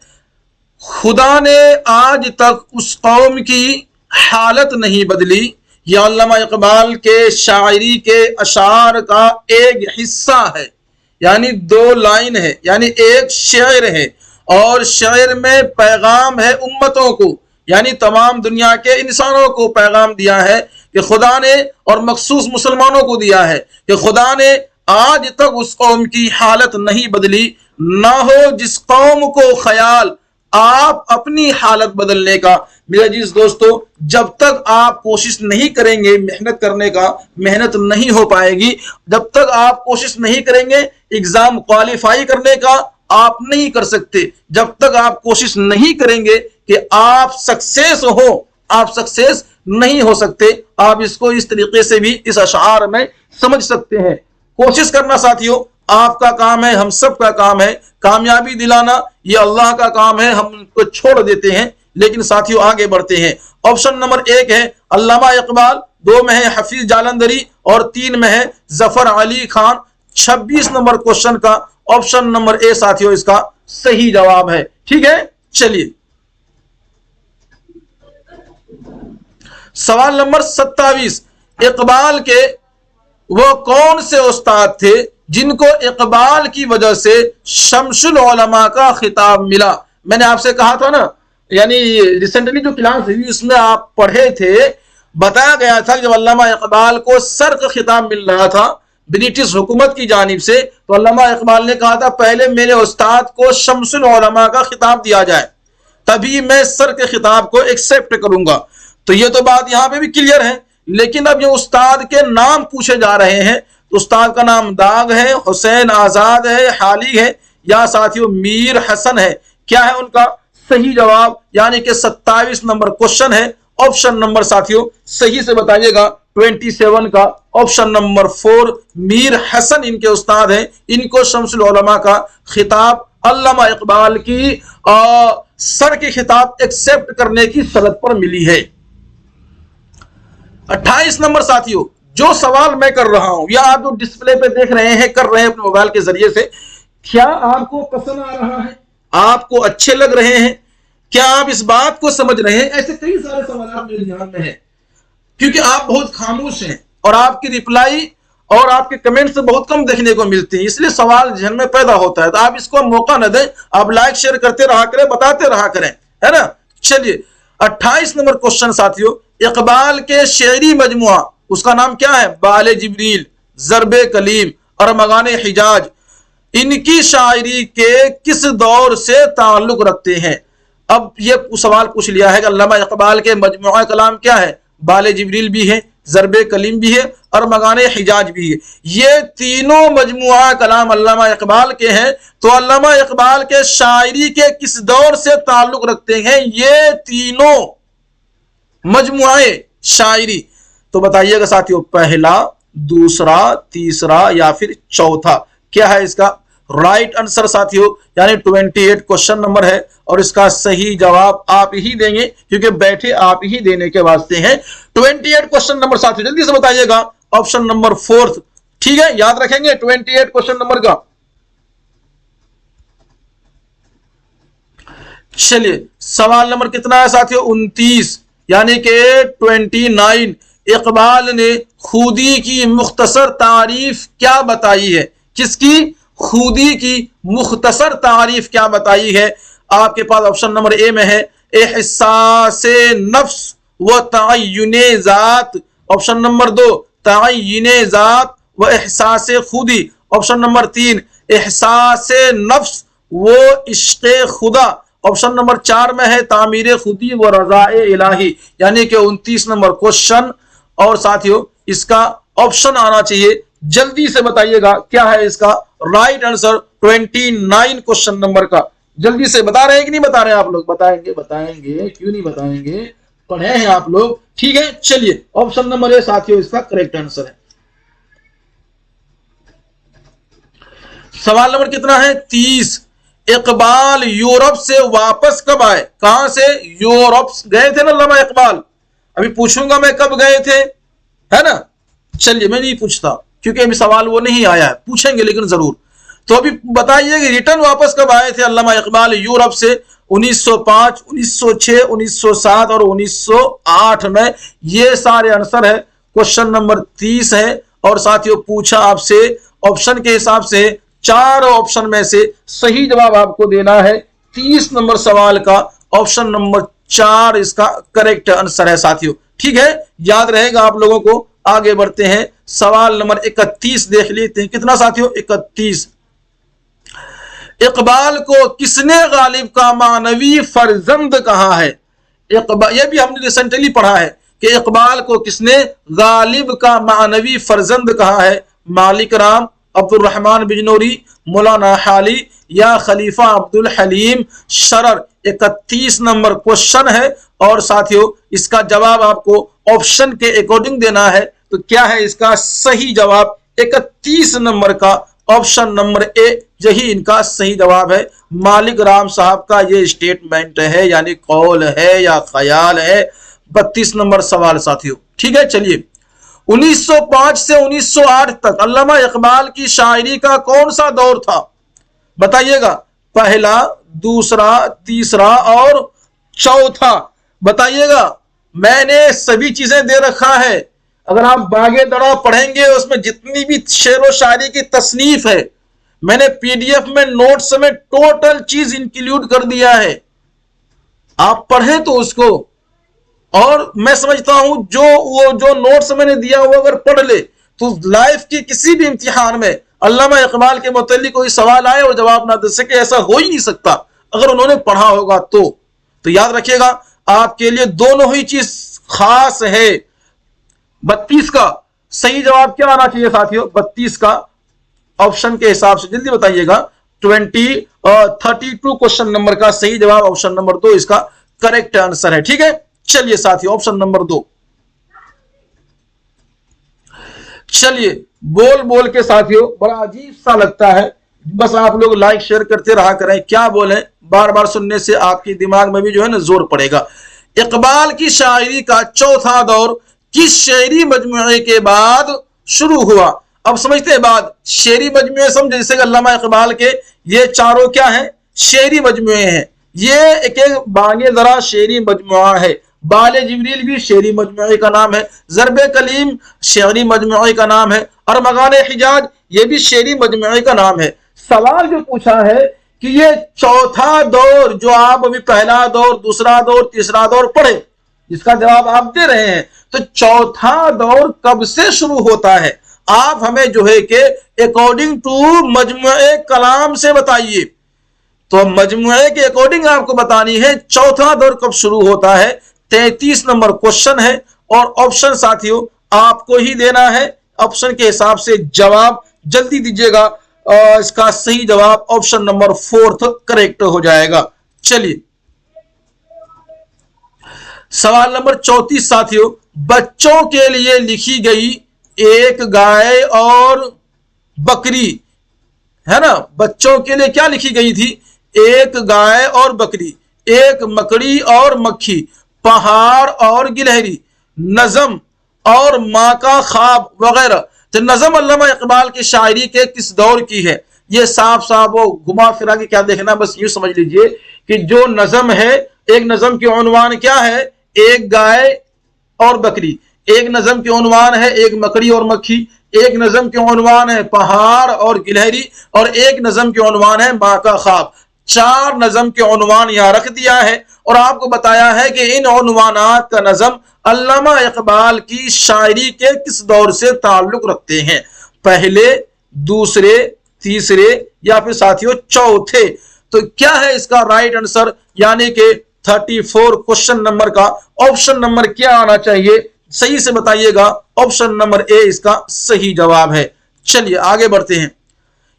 खुदा ने आज तक उस कौम की हालत नहीं बदली, यह अल्लामा इकबाल के शायरी के अशार का एक हिस्सा है, यानी 2 लाइन है, यानी एक शेर है, और शेर में पैगाम है उम्मतों को, यानी तमाम दुनिया के इंसानों को पैगाम दिया है कि खुदा ने, और मखसूस मुसलमानों को दिया है कि खुदा ने आज तक उस कौम की हालत नहीं बदली, ना हो जिस कौम को ख्याल आप अपनी हालत बदलने का। मेरे अजीज दोस्तों, जब तक आप कोशिश नहीं करेंगे मेहनत करने का, मेहनत नहीं हो पाएगी। जब तक आप कोशिश नहीं करेंगे एग्जाम क्वालिफाई करने का, आप नहीं कर सकते। जब तक आप कोशिश नहीं करेंगे कि आप सक्सेस हो, आप सक्सेस नहीं हो सकते। आप इसको इस तरीके से भी इस अशार में समझ सकते हैं। कोशिश करना साथियों आपका काम है, हम सब का काम है। कामयाबी दिलाना ये अल्लाह का काम है, हम उनको छोड़ देते हैं। लेकिन साथियों आगे बढ़ते हैं। ऑप्शन नंबर 1 है अल्लामा इकबाल, 2 में है हफीज जालंधरी और 3 में है जफर अली खान। 26 नंबर क्वेश्चन का ऑप्शन नंबर ए साथियों इसका सही जवाब है। ठीक है, चलिए सवाल नंबर 27, इकबाल के वो कौन से उस्ताद थे जिनको इकबाल की वजह से शमसुल उलमा का खिताब मिला? मैंने आपसे कहा था ना, यानी रिसेंटली जो क्लास हुई उसमें आप पढ़े थे, बताया गया था जब अल्लामा इकबाल को सर का खिताब मिल रहा था ब्रिटिश हुकूमत की जानिब से, तो अल्लामा इकबाल ने कहा था पहले मेरे उस्ताद को शम्सुल उलमा का खिताब दिया जाए, तभी मैं सर के खिताब को एक्सेप्ट करूंगा। तो ये तो बात यहां पे भी क्लियर है। लेकिन अब ये उस्ताद के नाम पूछे जा रहे हैं, तो उस्ताद का नाम दाग है, हुसैन आजाद है, हाली है, या साथियों मीर हसन है। क्या है उनका सही जवाब, यानी कि 27 नंबर क्वेश्चन है, ऑप्शन नंबर साथियों सही से बताइएगा 27 का ऑप्शन नंबर 4 मीर हसन इनके उस्ताद हैं। इनको शम्सुल उलमा का खिताब अल्लामा इकबाल की सर के खिताब एक्सेप्ट करने की शर्त पर मिली है। 28 नंबर साथियों, जो सवाल मैं कर रहा हूं या आप जो डिस्प्ले पे देख रहे हैं, कर रहे हैं अपने मोबाइल के जरिए से, क्या आपको पसंद आ रहा है, आपको अच्छे लग रहे हैं, क्या आप इस बात को समझ रहे हैं? ऐसे कई सारे सवाल मेरे ध्यान में है, क्योंकि आप बहुत खामोश हैं और आपकी रिप्लाई और आपके कमेंट्स बहुत कम देखने को मिलते हैं, इसलिए सवाल जहन में पैदा होता है। तो आप इसको मौका न दें, आप लाइक शेयर करते रहा करें, बताते रहा करें, है ना। चलिए 28 नंबर क्वेश्चन साथियों, इकबाल के शेरी मजमुआ उसका नाम क्या है? बाले जिब्रील, ज़रबे कलीम और मगाने हिजाज, इनकी शायरी के किस दौर से ताल्लुक रखते हैं? अब ये सवाल पूछ लिया है कि अल्लामा इकबाल के मजमुआ कलाम क्या है? बाले जिब्रील भी है, ज़रबे कलीम भी है और मगाने हिजाज भी है। ये तीनों मजमुआ कलाम अल्लामा इकबाल के हैं। तो अल्लामा इकबाल के शायरी के किस दौर से ताल्लुक रखते हैं ये तीनों मजमुआए शायरी? तो बताइएगा साथियों, पहला, दूसरा, तीसरा या फिर चौथा। क्या है इसका राइट आंसर साथियों? यानी 28 क्वेश्चन नंबर है और इसका सही जवाब आप ही देंगे, क्योंकि बैठे आप ही देने के वास्ते हैं। 28 क्वेश्चन नंबर साथियों जल्दी से बताइएगा, ऑप्शन नंबर 4, ठीक है, याद रखेंगे 28 क्वेश्चन नंबर का। चलिए सवाल नंबर कितना है साथियों? 29, यानी कि 29। इकबाल ने खुदी की मुख्तसर तारीफ क्या बताई है? किसकी? खुदी की मुख्तसर तारीफ क्या बताई है? आपके पास ऑप्शन नंबर ए में है एहसासे नफ्स व तअय्युने ज़ात, ऑप्शन नंबर 2 तअय्युने ज़ात व एहसासे खुदी, ऑप्शन नंबर 3 एहसासे नफ्स व इश्क़े खुदा, ऑप्शन नंबर 4 में है तामीर खुदी व रज़ाए इलाही। यानी कि 29 नंबर क्वेश्चन और साथियों इसका ऑप्शन आना चाहिए, जल्दी से बताइएगा क्या है इसका राइट आंसर 29 क्वेश्चन नंबर का। जल्दी से बता रहे हैं कि नहीं बता रहे हैं आप लोग? बताएंगे, बताएंगे, क्यों नहीं बताएंगे, पढ़े हैं आप लोग, ठीक है। चलिए ऑप्शन नंबर ए साथियों इसका करेक्ट आंसर है। सवाल नंबर कितना है? 30। इकबाल यूरोप से वापस कब आए? कहां से? यूरोप गए थे ना अल्लामा इकबाल। अभी पूछूंगा मैं कब गए थे, है ना। चलिए मैं नहीं पूछता क्योंकि अभी सवाल वो नहीं आया है, पूछेंगे लेकिन जरूर। तो अभी बताइए कि रिटर्न वापस कब आए थे अल्लामा इकबाल यूरोप से? 1905, 1906, 1907 और 1908 में। ये सारे आंसर है। क्वेश्चन नंबर 30 है और साथियों पूछा आपसे ऑप्शन के हिसाब से 4 ऑप्शन में से सही जवाब आपको देना है। 30 नंबर सवाल का ऑप्शन नंबर 4 इसका करेक्ट आंसर है साथियों, ठीक है, याद रहेगा आप लोगों को। आगे बढ़ते हैं, सवाल नंबर 31 देख लेते हैं। कितना साथियों? 31। इकबाल को किसने गालिब का मानवी फर्जंद कहा है? यह भी हमने रिसेंटली पढ़ा है कि इकबाल को किसने गालिब का मानवी फर्जंद कहा है? मालिक राम, अब्दुल रहमान बिजनौरी, मौलाना हाली या खलीफा अब्दुल हलीम शरर। 31 नंबर क्वेश्चन है और साथियों इसका जवाब आपको ऑप्शन के अकॉर्डिंग देना है। तो क्या है इसका सही जवाब? 31 नंबर का ऑप्शन नंबर ए, यही इनका सही जवाब है। मालिक राम साहब का ये स्टेटमेंट है, यानी कौल है या ख्याल है। 32 नंबर सवाल साथियों, ठीक है। चलिए 1905 से 1908 तक अल्लामा इकबाल की शायरी का कौन सा दौर था? बताइएगा, पहला, दूसरा, तीसरा और चौथा बताइएगा। मैंने सभी चीजें दे रखा है। अगर आप बागे दड़ा पढ़ेंगे उसमें जितनी भी शेर व शायरी की तसनीफ है मैंने पीडीएफ में नोट्स में टोटल चीज इंक्लूड कर दिया है, आप पढ़े तो उसको। और मैं समझता हूं जो नोट्स मैंने दिया वो अगर पढ़ ले तो लाइफ की किसी भी इम्तिहान में अल्लामा इकबाल के मुतल्लिक कोई सवाल आए और जवाब ना दे सके, ऐसा हो ही नहीं सकता अगर उन्होंने पढ़ा होगा तो याद रखिएगा आपके लिए दोनों ही चीज खास है। 32 का सही जवाब क्या आना चाहिए साथियों? 32 का ऑप्शन के हिसाब से जल्दी बताइएगा। 32 क्वेश्चन नंबर का सही जवाब ऑप्शन नंबर 2 इसका करेक्ट आंसर है। ठीक है, चलिए साथियों ऑप्शन नंबर 2। चलिए बोल बोल के साथियों बड़ा अजीब सा लगता है, बस आप लोग लाइक शेयर करते रहा करें। क्या बोले, बार बार सुनने से आपके दिमाग में भी जो है ना जोर पड़ेगा। इकबाल की शायरी का चौथा दौर किस शेरी मजमुए के बाद शुरू हुआ? अब समझते हैं बाद शेरी मजमुए समझे, जैसे अल्लामा इकबाल के ये चारों क्या है? शेरी मजमुए हैं। ये एक बागे जरा शेरी मजमुआ है, बाले जिब्रील भी शेरी मजमुए का नाम है, ज़रबे कलीम शेरी मजमुए का नाम है, और मगाने हिजाज ये भी शेरी मजमुए का नाम है। सवाल जो पूछा है कि ये चौथा दौर जो आप अभी पहला दौर, दूसरा दौर, तीसरा दौर पढ़े, इसका जवाब आप दे रहे हैं, तो चौथा दौर कब से शुरू होता है? आप हमें जो है कि अकॉर्डिंग टू मजमुए कलाम से बताइए। तो मजमुए के अकॉर्डिंग आपको बतानी है चौथा दौर कब शुरू होता है। 33 नंबर क्वेश्चन है और ऑप्शन साथियों आपको ही देना है। ऑप्शन के हिसाब से जवाब जल्दी दीजिएगा। इसका सही जवाब ऑप्शन नंबर 4 करेक्ट हो जाएगा। चलिए सवाल नंबर 34 साथियों, बच्चों के लिए लिखी गई एक गाय और बकरी, है ना, बच्चों के लिए क्या लिखी गई थी? एक गाय और बकरी, एक मकड़ी और मक्खी, पहाड़ और गिलहरी, नज़म और माँ का ख्वाब वगैरह। तो नज़म अल्लामा इकबाल की शायरी के किस दौर की है? ये साफ साफ वो घुमा फिरा के क्या देखना, बस यूं समझ लीजिए कि जो नज़म है, एक नज़म के उन्वान क्या है? एक गाय और बकरी। एक नज़म के उन्वान है एक मकड़ी और मक्खी, एक नज़म के उन्वान है पहाड़ और गिलहरी, और एक नज़म के उन्वान है माँ का ख्वाब। 4 नज़म के उन्वान यहां रख दिया है और आपको बताया है कि इन उन्वानात का नज़म अल्लामा इकबाल की शायरी के किस दौर से ताल्लुक रखते हैं? पहले, दूसरे, तीसरे या फिर साथियों चौथे। तो क्या है इसका राइट आंसर, यानी कि 34 क्वेश्चन नंबर का ऑप्शन नंबर क्या आना चाहिए? सही से बताइएगा। ऑप्शन नंबर ए इसका सही जवाब है। चलिए आगे बढ़ते हैं।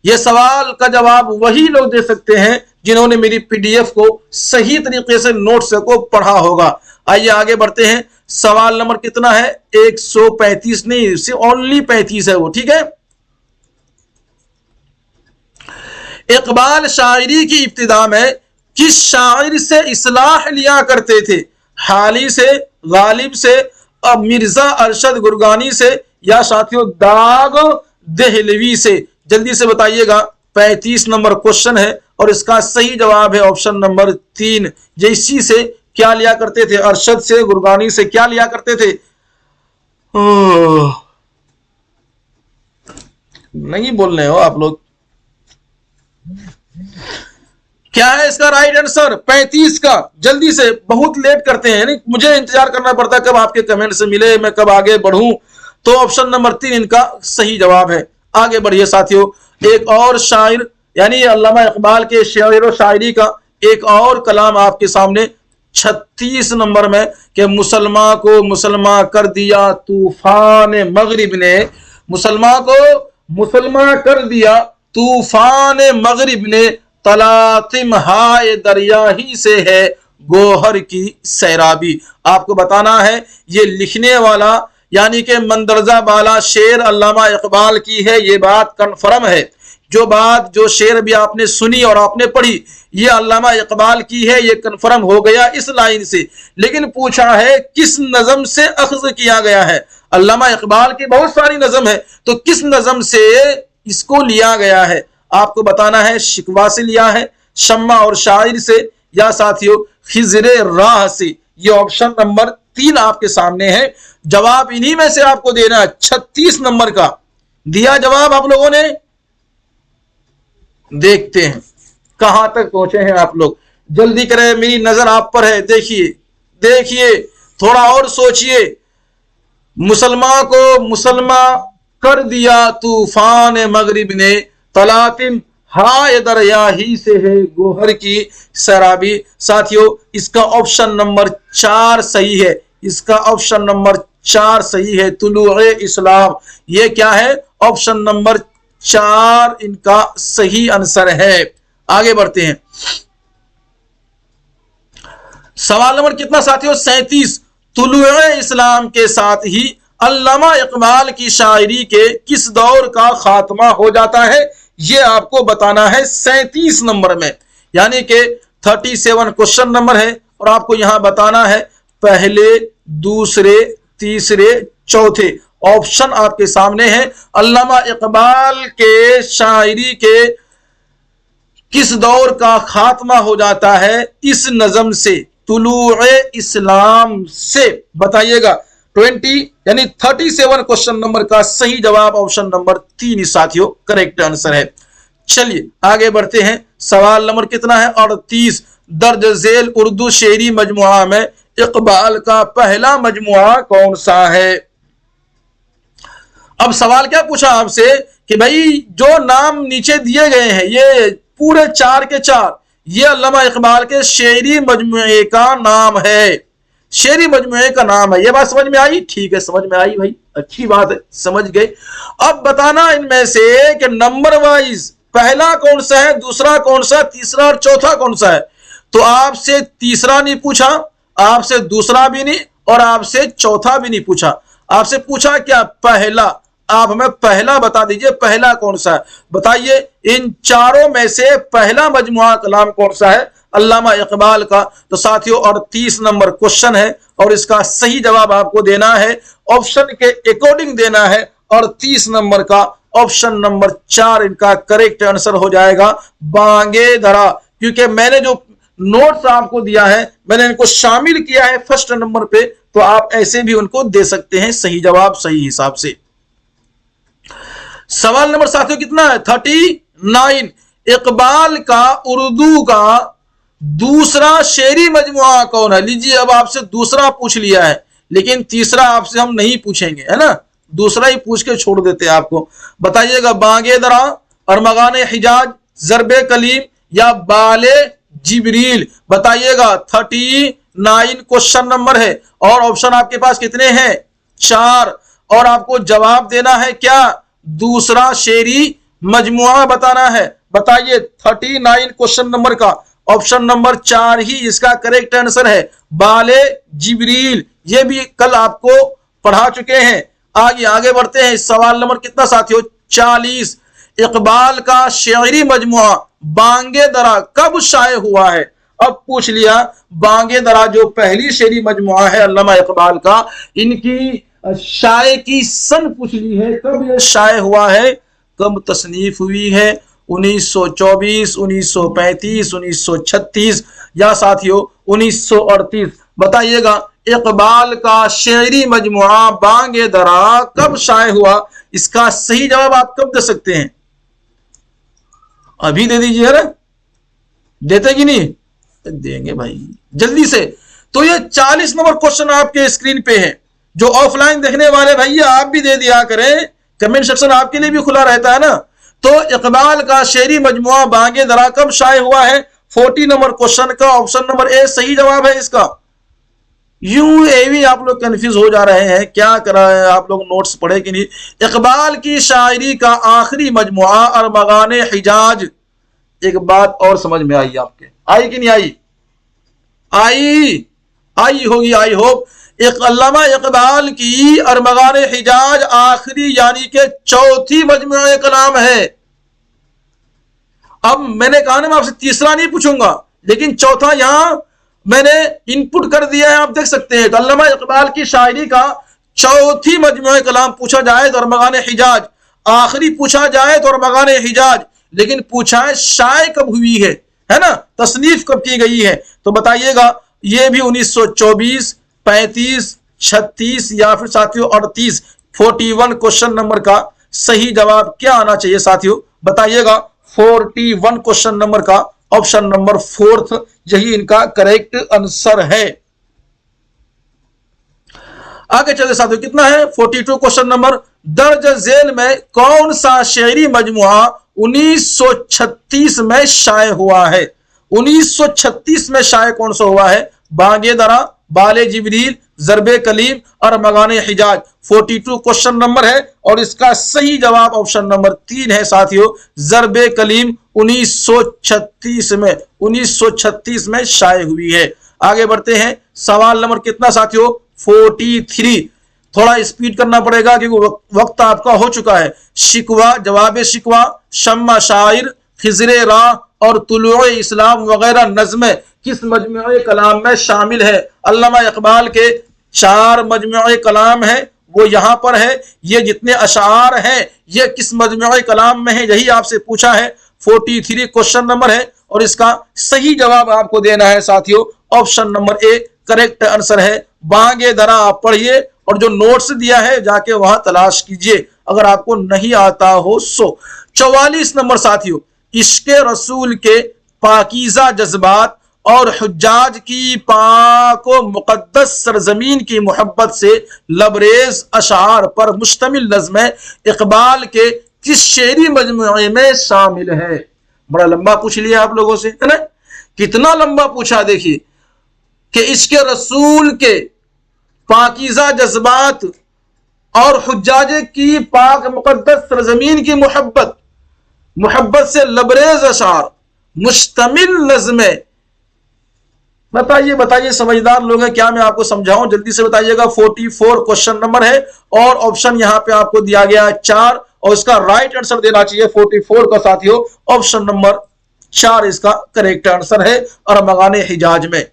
यह सवाल का जवाब वही लोग दे सकते हैं जिन्होंने मेरी पीडीएफ को सही तरीके से नोट्स को पढ़ा होगा। आइए आगे बढ़ते हैं। सवाल नंबर कितना है? 135 नहीं, सिर्फ ओनली 35 है वो। ठीक है, इकबाल शायरी की इब्तिदा में किस शायर से इस्लाह लिया करते थे? हाली से, गालिब से, अब मिर्जा अरशद गुरगानी से, या साथियों दाग दहलवी से? जल्दी से बताइएगा। 35 नंबर क्वेश्चन है और इसका सही जवाब है ऑप्शन नंबर 3। इसी से क्या लिया करते थे? अरशद से, गुरगानी से क्या लिया करते थे? नहीं बोल रहे हो आप लोग। क्या है इसका राइट आंसर? 35 का। जल्दी से, बहुत लेट करते हैं, नहीं मुझे इंतजार करना पड़ता कब आपके कमेंट से मिले, मैं कब आगे बढ़ूं। तो ऑप्शन नंबर 3 इनका सही जवाब है। आगे बढ़िए साथियों। एक और शायर यानी अल्लामा इकबाल के शेर और शायरी का एक और कलाम आपके सामने 36 नंबर में कि मुसलमान को मुसलमान कर दिया तूफान मगरिब ने, मुसलमान को मुसलमान कर दिया तूफान मगरिब ने, तलातिम हाय दरिया ही से है गोहर की सैराबी। आपको बताना है ये लिखने वाला यानी कि मंदरजा बाला शेर अल्लामा इकबाल की है, ये बात कन्फर्म है। जो शेर भी आपने सुनी और आपने पढ़ी ये अल्लामा इकबाल की है, ये कन्फर्म हो गया इस लाइन से। लेकिन पूछा है किस नज़म से अख्ज़ किया गया है? अल्लामा इकबाल की बहुत सारी नज़म है, तो किस नज़म से इसको लिया गया है? आपको बताना है शिकवा से लिया है, शम्मा और शायर से, या साथियों खिजरे राह से। ये ऑप्शन नंबर 3 आपके सामने है। जवाब इन्हीं में से आपको देना है। 36 नंबर का दिया जवाब आप लोगों ने। देखते हैं कहां तक पहुंचे हैं आप लोग। जल्दी करें, मेरी नजर आप पर है। देखिए देखिए, थोड़ा और सोचिए। मुसलमान को मुसलमान कर दिया तूफान मगरिब ने, तलातिन हाय दरिया ही से है गोहर की शराबी। साथियों, इसका ऑप्शन नंबर 4 सही है। इसका ऑप्शन नंबर 4 सही है, तुलूए इस्लाम। ये क्या है? ऑप्शन नंबर 4 इनका सही आंसर है। आगे बढ़ते हैं। सवाल नंबर कितना साथियों? 37। तुलूए इस्लाम के साथ ही अल्लामा इकबाल की शायरी के किस दौर का खात्मा हो जाता है? ये आपको बताना है 37 नंबर में, यानी कि 37 क्वेश्चन नंबर है और आपको यहां बताना है पहले, दूसरे, तीसरे, चौथे। ऑप्शन आपके सामने है। अल्लामा इकबाल के शायरी के किस दौर का खात्मा हो जाता है इस नज़म से, तुलूए इस्लाम से? बताइएगा। 20 यानी 37 क्वेश्चन नंबर का सही जवाब ऑप्शन नंबर 3 साथियों करेक्ट आंसर है। चलिए आगे बढ़ते हैं। सवाल नंबर कितना है? 38। दर्ज झेल उर्दू शेरी मजमुआ में इकबाल का पहला मजमुआ कौन सा है? अब सवाल क्या पूछा आपसे कि भाई जो नाम नीचे दिए गए हैं ये पूरे 4 के 4 ये अल्लामा इकबाल के शेरी मजमुए का नाम है। शेरी मजमुए का नाम है। ये बात समझ में आई? ठीक है, समझ में आई भाई, अच्छी बात है, समझ गए। अब बताना इनमें से कि नंबर वाइज पहला कौन सा है, दूसरा कौन सा, तीसरा और चौथा कौन सा है। तो आपसे तीसरा नहीं पूछा, आपसे दूसरा भी नहीं और आपसे चौथा भी नहीं पूछा। आपसे पूछा क्या? पहला। आप हमें पहला बता दीजिए, पहला कौन सा है? बताइए इन चारों में से पहला मजमुआ कलाम कौन सा है अल्लामा इकबाल का? तो साथियों 38 नंबर क्वेश्चन है और इसका सही जवाब आपको देना है, ऑप्शन के अकॉर्डिंग देना है। 38 नंबर का ऑप्शन नंबर 4 इनका करेक्ट आंसर हो जाएगा, बांगे दरा। क्योंकि मैंने जो नोट्स आपको दिया है मैंने इनको शामिल किया है फर्स्ट नंबर पे, तो आप ऐसे भी उनको दे सकते हैं सही जवाब सही हिसाब से। सवाल नंबर साथियों कितना है? 39। इकबाल का उर्दू का दूसरा शेरी मजमुआ कौन है? लीजिए, अब आपसे दूसरा पूछ लिया है लेकिन तीसरा आपसे हम नहीं पूछेंगे, है ना, दूसरा ही पूछ के छोड़ देते हैं आपको। बताइएगा, बांगे दरा, अरमगान हिजाज, जरबे कलीम या बाले जिबरील? बताइएगा। 39 क्वेश्चन नंबर है और ऑप्शन आपके पास कितने हैं? 4। और आपको जवाब देना है क्या? दूसरा शेरी मजमुआ बताना है। बताइए 39 क्वेश्चन नंबर का ऑप्शन नंबर 4 ही इसका करेक्ट आंसर है, बाले जिबरील। ये भी कल आपको पढ़ा चुके हैं। आगे बढ़ते हैं। सवाल नंबर कितना साथियों? 40। इकबाल का शेरी मजमुआ बांगे दरा कब शाये हुआ है? अब पूछ लिया, बांगे दरा जो पहली शेरी मजमुआ है अल्लामा इकबाल का, इनकी शाये की सन पूछ ली है, कब यह शाये हुआ है, कब तसनीफ हुई है? 1924, 1935, 1936 या साथियों 1938? बताइएगा, इकबाल का शेरी मजमुआ बांगे दरा कब शाये हुआ? इसका सही जवाब आप कब दे सकते हैं? अभी दे दीजिए। अरे देते कि नहीं? देंगे भाई जल्दी से। तो ये 40 नंबर क्वेश्चन आपके स्क्रीन पे है। जो ऑफलाइन देखने वाले भैया आप भी दे दिया करें, कमेंट सेक्शन आपके लिए भी खुला रहता है ना। तो इकबाल का शेरी मजमुआ बांगे दरा कब शाये हुआ है? 40 नंबर क्वेश्चन का ऑप्शन नंबर ए सही जवाब है इसका। यूएवी आप लोग कंफ्यूज हो जा रहे हैं, क्या कर रहे हैं आप लोग, नोट्स पढ़े कि नहीं? इकबाल की शायरी का आखिरी मजमुआ अरमगान हिजाज। एक बात और समझ में आई आपके, आई कि नहीं आई? आई होगी, आई होप। अल्लामा इकबाल की अरमगान हिजाज आखिरी यानी के चौथी मजमुआ कलाम है। अब मैंने कहा ना मैं आपसे तीसरा नहीं पूछूंगा, लेकिन चौथा यहां मैंने इनपुट कर दिया है, आप देख सकते हैं। तो अल्लामा इकबाल की शायरी का चौथी मजमुआ कलाम पूछा जाए तो अरमगान हिजाज, आखिरी पूछा जाए तो अरमगान हिजाज, लेकिन पूछा है शाये कब हुई है ना, तसनीफ कब की गई है? तो बताइएगा, ये भी 1924, 35, 36 या फिर साथियों 38। 41 क्वेश्चन नंबर का सही जवाब क्या आना चाहिए साथियों? बताइएगा। 41 क्वेश्चन नंबर का ऑप्शन नंबर 4 यही इनका करेक्ट आंसर है। आगे चलते साथियों, कितना है 42 क्वेश्चन नंबर, दर्ज झेल में कौन सा शेरी मजमुआ 1936 में शाये हुआ है? 1936 में शाये कौन सा हुआ है? बांगे दरा, बाले जिब्रील, जरबे कलीम और मगाने हिजाज। 42 क्वेश्चन नंबर है और इसका सही जवाब ऑप्शन नंबर 3 है साथियों, जरबे कलीम 1936 में शाये हुई है। आगे बढ़ते हैं, सवाल नंबर कितना साथियों? 43। थोड़ा स्पीड करना पड़ेगा क्योंकि वक्त आपका हो चुका है। शिकवा, जवाब शिकवा, शम्मा शायर, खिजरे राह और तुलुए इस्लाम वगैरह नज़्में किस मजमुए कलाम में शामिल है? अल्लामा इकबाल के 4 मजमुए कलाम है, वो यहां पर है। ये जितने अशार हैं ये किस मजमुए कलाम में है, यही आपसे पूछा है। 43 क्वेश्चन नंबर है और इसका सही जवाब आपको देना है साथियों, option number A correct answer है। बांगे दरा आप पढ़िए और जो नोट्स दिया है जाके वहां तलाश कीजिए अगर आपको नहीं आता हो सो। 44 नंबर साथियों, इश्के रसूल के पाकीज़ा जज्बात और हुज्जाज की पाक व मुक़द्दस सरजमीन की मोहब्बत से लबरेज अशार पर मुश्तमिल नज़्म इकबाल के किस शेरी मजमुए में शामिल है? बड़ा लंबा पूछ लिया आप लोगों से, है ना? कितना लंबा पूछा देखिए कि इश्के रसूल के पाकीज़ा जज्बात और हुज्जाज की पाक मुक़द्दस सरजमीन की मोहब्बत से लबरेज अशार मुश्तमिल नज़्म। बताइए समझदार लोग हैं क्या मैं आपको समझाऊं? जल्दी से बताइएगा। 44 क्वेश्चन नंबर है और ऑप्शन यहां पे आपको दिया गया है 4 और इसका राइट आंसर देना चाहिए 44 का साथियों, ऑप्शन नंबर 4 इसका करेक्ट आंसर है और मगाने हिजाज में।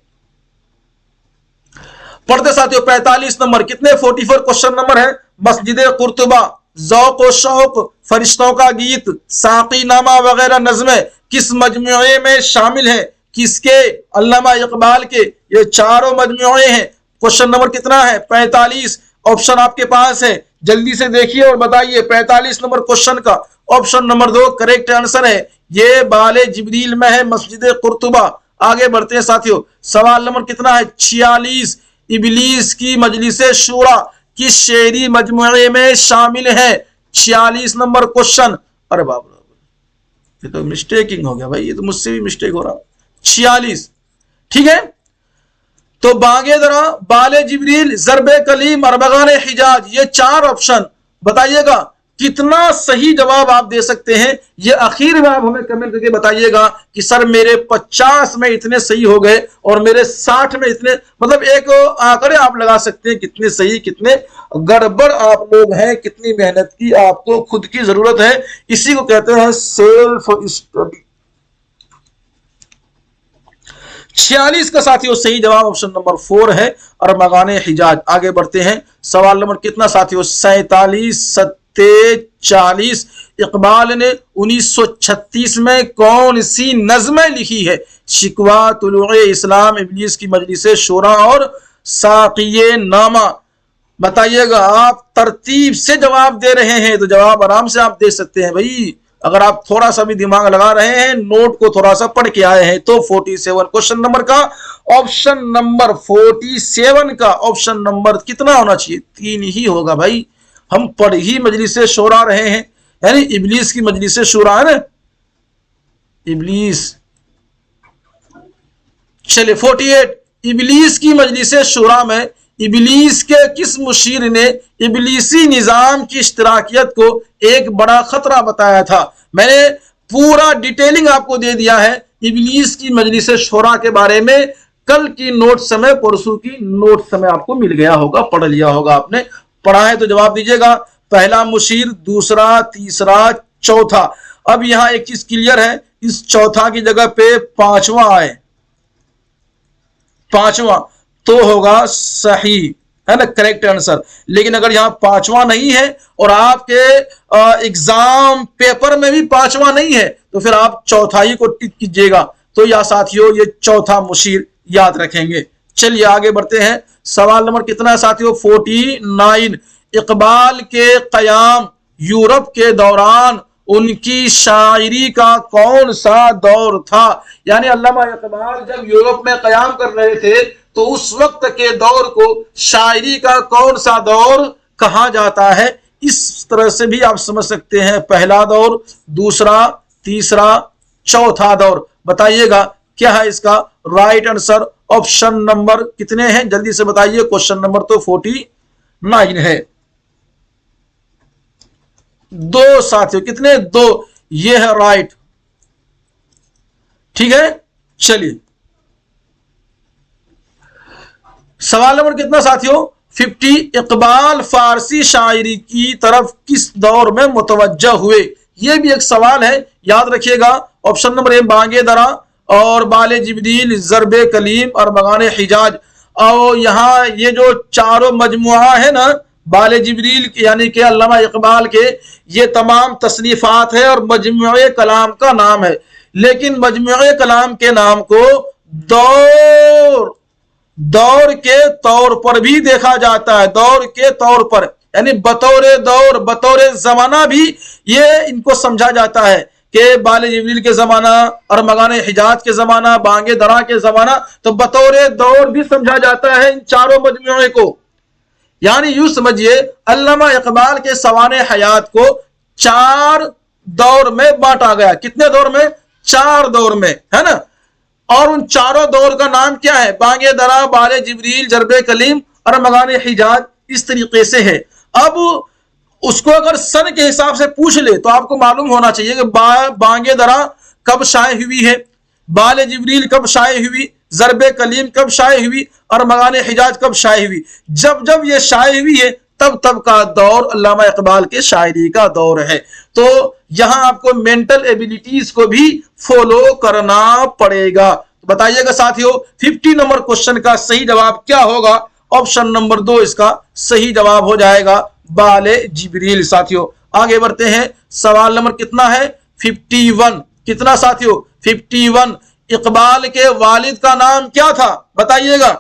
पढ़ते साथियों 45 नंबर, कितने 44 क्वेश्चन नंबर है, मस्जिद कुर्तुबा, ज़ौक़ व शौक़, फरिश्तों का गीत, साक़ी नामा वगैरह नज़्में किस मजमुए में शामिल है? किसके? अल्लामा इकबाल के। ये चारों मजमुए हैं। क्वेश्चन नंबर कितना है? 45। ऑप्शन आपके पास है, जल्दी से देखिए और बताइए। 45 नंबर क्वेश्चन का ऑप्शन नंबर 2 करेक्ट आंसर है। ये बाले जिब्रील में है, मस्जिद कुर्तुबा। आगे बढ़ते हैं साथियों, सवाल नंबर कितना है? 46। इबलीस की मजलिसे शूरा किस शेरी मजमुए में शामिल है? 46 नंबर क्वेश्चन। अरे बाप रे, ये तो मिस्टेकिंग हो गया भाई, ये तो मुझसे भी मिस्टेक हो रहा। 46 ठीक है। तो बांगे दरा, बाले जिब्रील, जरबे कलीम और मगाने हिजाज, ये 4 ऑप्शन बताइएगा कितना सही जवाब आप दे सकते हैं। ये आखिर में आप हमें कमेंट करके बताइएगा कि सर मेरे 50 में इतने सही हो गए और मेरे 60 में इतने, मतलब एक आंकड़े आप लगा सकते हैं कितने सही कितने गड़बड़ आप लोग हैं, कितनी मेहनत की आपको खुद की जरूरत है। इसी को कहते हैं सेल्फ स्टडी। 46 का साथियों सही जवाब ऑप्शन नंबर 4 है और मगाने हिजाज। आगे बढ़ते हैं, सवाल नंबर कितना साथियों? 47 40। इकबाल ने 1936 में कौन सी नज़्में लिखी है? शिकवा, तुलुए इस्लाम, इबलीस की मजलिसे शूरा और साक़िये नामा। बताइएगा, आप तरतीब से जवाब दे रहे हैं तो जवाब आराम से आप दे सकते हैं भाई। अगर आप थोड़ा सा भी दिमाग लगा रहे हैं, नोट को थोड़ा सा पढ़ के आए हैं तो 47 क्वेश्चन नंबर का ऑप्शन नंबर 47 का ऑप्शन नंबर कितना होना चाहिए? 3 ही होगा भाई। हम पढ़ ही मजलिसे शूरा रहे हैं, यानी इबलीस की मजलिसे शूरा है ना, इबलीस। चलिए 48। इबलीस की मजलिसे शूरा में इबलीस के किस मुशीर ने इबलीसी निजाम की इश्तराकियत को एक बड़ा खतरा बताया था? मैंने पूरा डिटेलिंग आपको दे दिया है इबलीस की मजलिसे शूरा के बारे में। कल की नोट समय, परसों की नोट समय आपको मिल गया होगा, पढ़ लिया होगा आपने। पढ़ा है तो जवाब दीजिएगा। पहला मुशीर, दूसरा, तीसरा, चौथा। अब यहां एक चीज क्लियर है, इस चौथा की जगह पे 5वां आए, 5वां तो होगा सही, है ना, करेक्ट आंसर। लेकिन अगर यहां 5वां नहीं है और आपके एग्जाम पेपर में भी 5वां नहीं है तो फिर आप चौथाई को टिक कीजिएगा। तो या साथियों ये चौथा मुशीर याद रखेंगे। चलिए आगे बढ़ते हैं, सवाल नंबर कितना है साथियों? 49। इकबाल के कयाम यूरोप के दौरान उनकी शायरी का कौन सा दौर था। यानी अल्लामा इकबाल जब यूरोप में कयाम कर रहे थे तो उस वक्त के दौर को शायरी का कौन सा दौर कहा जाता है। इस तरह से भी आप समझ सकते हैं, पहला दौर, दूसरा, तीसरा, चौथा दौर। बताइएगा क्या है इसका राइट आंसर। ऑप्शन नंबर कितने हैं जल्दी से बताइए। क्वेश्चन नंबर तो 49 है। 2 साथियों, कितने? 2। ये है राइट। ठीक है, चलिए सवाल नंबर कितना साथियों? 50। इकबाल फारसी शायरी की तरफ किस दौर में मुतवज्जह हुए? यह भी एक सवाल है, याद रखिएगा। ऑप्शन नंबर ए बांगे दरा और बाले जिब्रील, ज़रबे कलीम और मगाने हिजाज। और यहां ये जो चारों मजमुआ है ना बाले जिब्रील यानी कि अल्लामा इकबाल के, ये तमाम तसनीफात है और मजमुए कलाम का नाम है। लेकिन मजमुए कलाम के नाम को दौर के तौर पर भी देखा जाता है। दौर के तौर पर यानी बतौर दौर, बतौर जमाना भी ये इनको समझा जाता है कि बाले जिब्रील के जमाना और मगाने हिजाज के जमाना, बांगे दरा के जमाना, तो बतौर दौर भी समझा जाता है इन चारों मजमुए को। यानी यूं समझिए अल्लामा इकबाल के सवाने हयात को 4 दौर में बांटा गया। कितने दौर में? 4 दौर में, है ना। और उन चारों दौर का नाम क्या है? बांगे दरा, बाले जिब्रील, जरबे कलीम और मगाने हिजाज। इस तरीके से है। अब उसको अगर सन के हिसाब से पूछ ले तो आपको मालूम होना चाहिए कि बांगे दरा कब शाये हुई है, बाले जिब्रील कब शाये हुई, ज़रबे कलीम कब शाये हुई और मगाने हिजाज कब शाये हुई। जब जब ये शाये हुई है तब तब का दौर अल्लामा इकबाल के शायरी का दौर है। तो यहां आपको मेंटल एबिलिटीज को भी फॉलो करना पड़ेगा। बताइएगा साथियों 50 नंबर क्वेश्चन का सही जवाब क्या होगा? ऑप्शन नंबर 2 इसका सही जवाब हो जाएगा, बाले जिब्रील। साथियों आगे बढ़ते हैं। सवाल नंबर कितना है? 51। कितना साथियों? 51। इकबाल के वालिद का नाम क्या था? बताइएगा।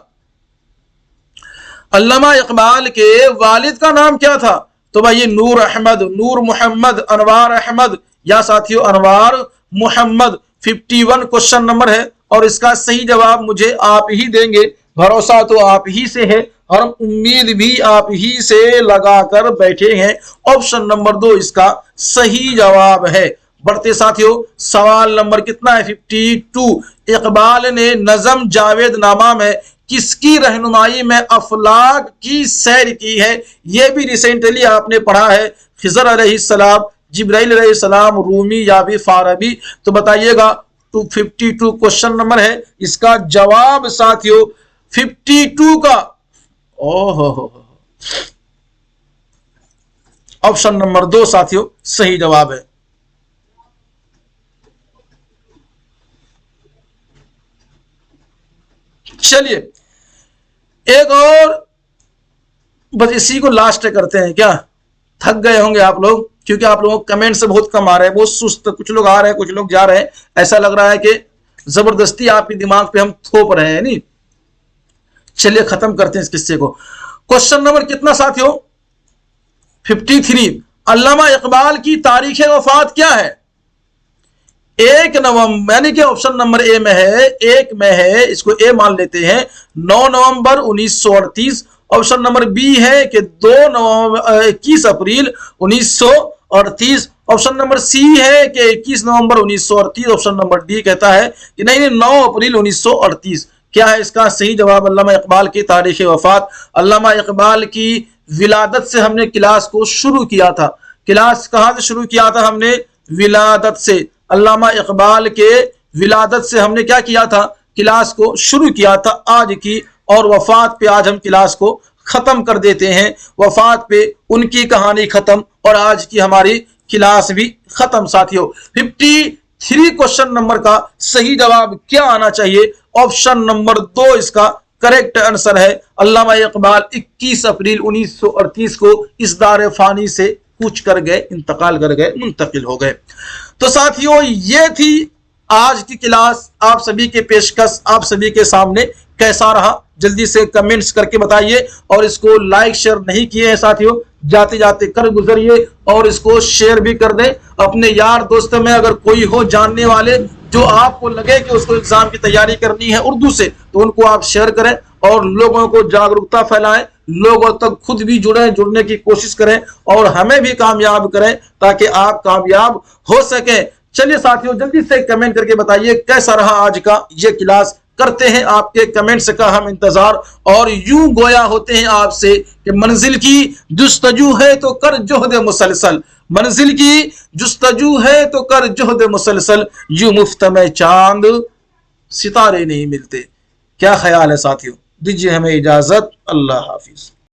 अल्लामा इकबाल के वालिद का नाम क्या था? तो भाई ये नूर अहमद, नूर मोहम्मद, अनवार अहमद या साथियों अनवार मोहम्मद। 51 क्वेश्चन नंबर है और इसका सही जवाब मुझे आप ही देंगे। भरोसा तो आप ही से है और उम्मीद भी आप ही से लगाकर बैठे हैं। ऑप्शन नंबर 2 इसका सही जवाब है। बढ़ते साथियों सवाल नंबर कितना है? 52। इकबाल ने नज़म जावेद नामा में किसकी रहनुमाई में अफलाक की सैर की है? यह भी रिसेंटली आपने पढ़ा है। खिज़र अलैहिस्सलाम, जिब्राइल अलैहिस्सलाम, रूमी या भी फारबी। तो बताइएगा 52 क्वेश्चन नंबर है। इसका जवाब साथियों 52 का ऑप्शन नंबर 2 साथियों सही जवाब है। चलिए एक और बस इसी को लास्ट करते हैं। क्या थक गए होंगे आप लोग? क्योंकि आप लोगों को कमेंट से बहुत कम आ रहे हैं, बहुत सुस्त। कुछ लोग आ रहे हैं, कुछ लोग जा रहे हैं। ऐसा लग रहा है कि जबरदस्ती आपके दिमाग पे हम थोप रहे हैं। नहीं, चलिए खत्म करते हैं इस किस्से को। क्वेश्चन नंबर कितना साथियों? 53। अल्लामा इकबाल की तारीख वफात क्या है? 1 नवंबर यानी कि ऑप्शन नंबर ए में है, 1 में है, इसको ए मान लेते हैं, 9 नवंबर 1938। ऑप्शन नंबर बी है कि 21 अप्रैल 1938। ऑप्शन नंबर सी है कि 21 नवंबर 1938। ऑप्शन नंबर डी कहता है कि नहीं 9 अप्रैल 1938। क्या है इसका सही जवाब? अल्लामा इकबाल की तारीख वफात। अल्लामा इकबाल की विलादत से हमने क्लास को शुरू किया था। क्लास कहां से शुरू किया था हमने? विलादत से। अल्लामा इकबाल के विलादत से हमने क्या किया था? क्लास को शुरू किया था आज की, और वफात पे आज हम क्लास को खत्म कर देते हैं। वफात पे उनकी कहानी खत्म और आज की हमारी क्लास भी खत्म। साथियों 53 क्वेश्चन नंबर का सही जवाब क्या आना चाहिए? ऑप्शन नंबर 2 इसका करेक्ट आंसर है। अल्लामा इकबाल 21 अप्रैल 1938 को इस दार फानी से कूच कर गए, इंतकाल कर गए, मुंतकिल हो गए। तो साथियों ये थी आज की क्लास। आप सभी के पेशकश आप सभी के सामने कैसा रहा जल्दी से कमेंट्स करके बताइए। और इसको लाइक शेयर नहीं किए हैं साथियों, जाते जाते कर गुजरिए और इसको शेयर भी कर दें अपने यार दोस्तों में। अगर कोई हो जानने वाले जो आपको लगे कि उसको एग्जाम की तैयारी करनी है उर्दू से, तो उनको आप शेयर करें और लोगों को जागरूकता फैलाएं, लोगों तक खुद भी जुड़ने की कोशिश करें और हमें भी कामयाब करें ताकि आप कामयाब हो सके। चलिए साथियों, जल्दी से कमेंट करके बताइए कैसा रहा आज का ये क्लास। करते हैं आपके कमेंट्स का हम इंतजार और यूं गोया होते हैं आपसे कि मंजिल की जुस्तजू है तो कर जोहद मुसलसल, मंजिल की जुस्तजू है तो कर जोहद मुसलसल, यूं मुफ्त में चांद सितारे नहीं मिलते। क्या ख्याल है साथियों? दीजिए हमें इजाजत। अल्लाह हाफिज।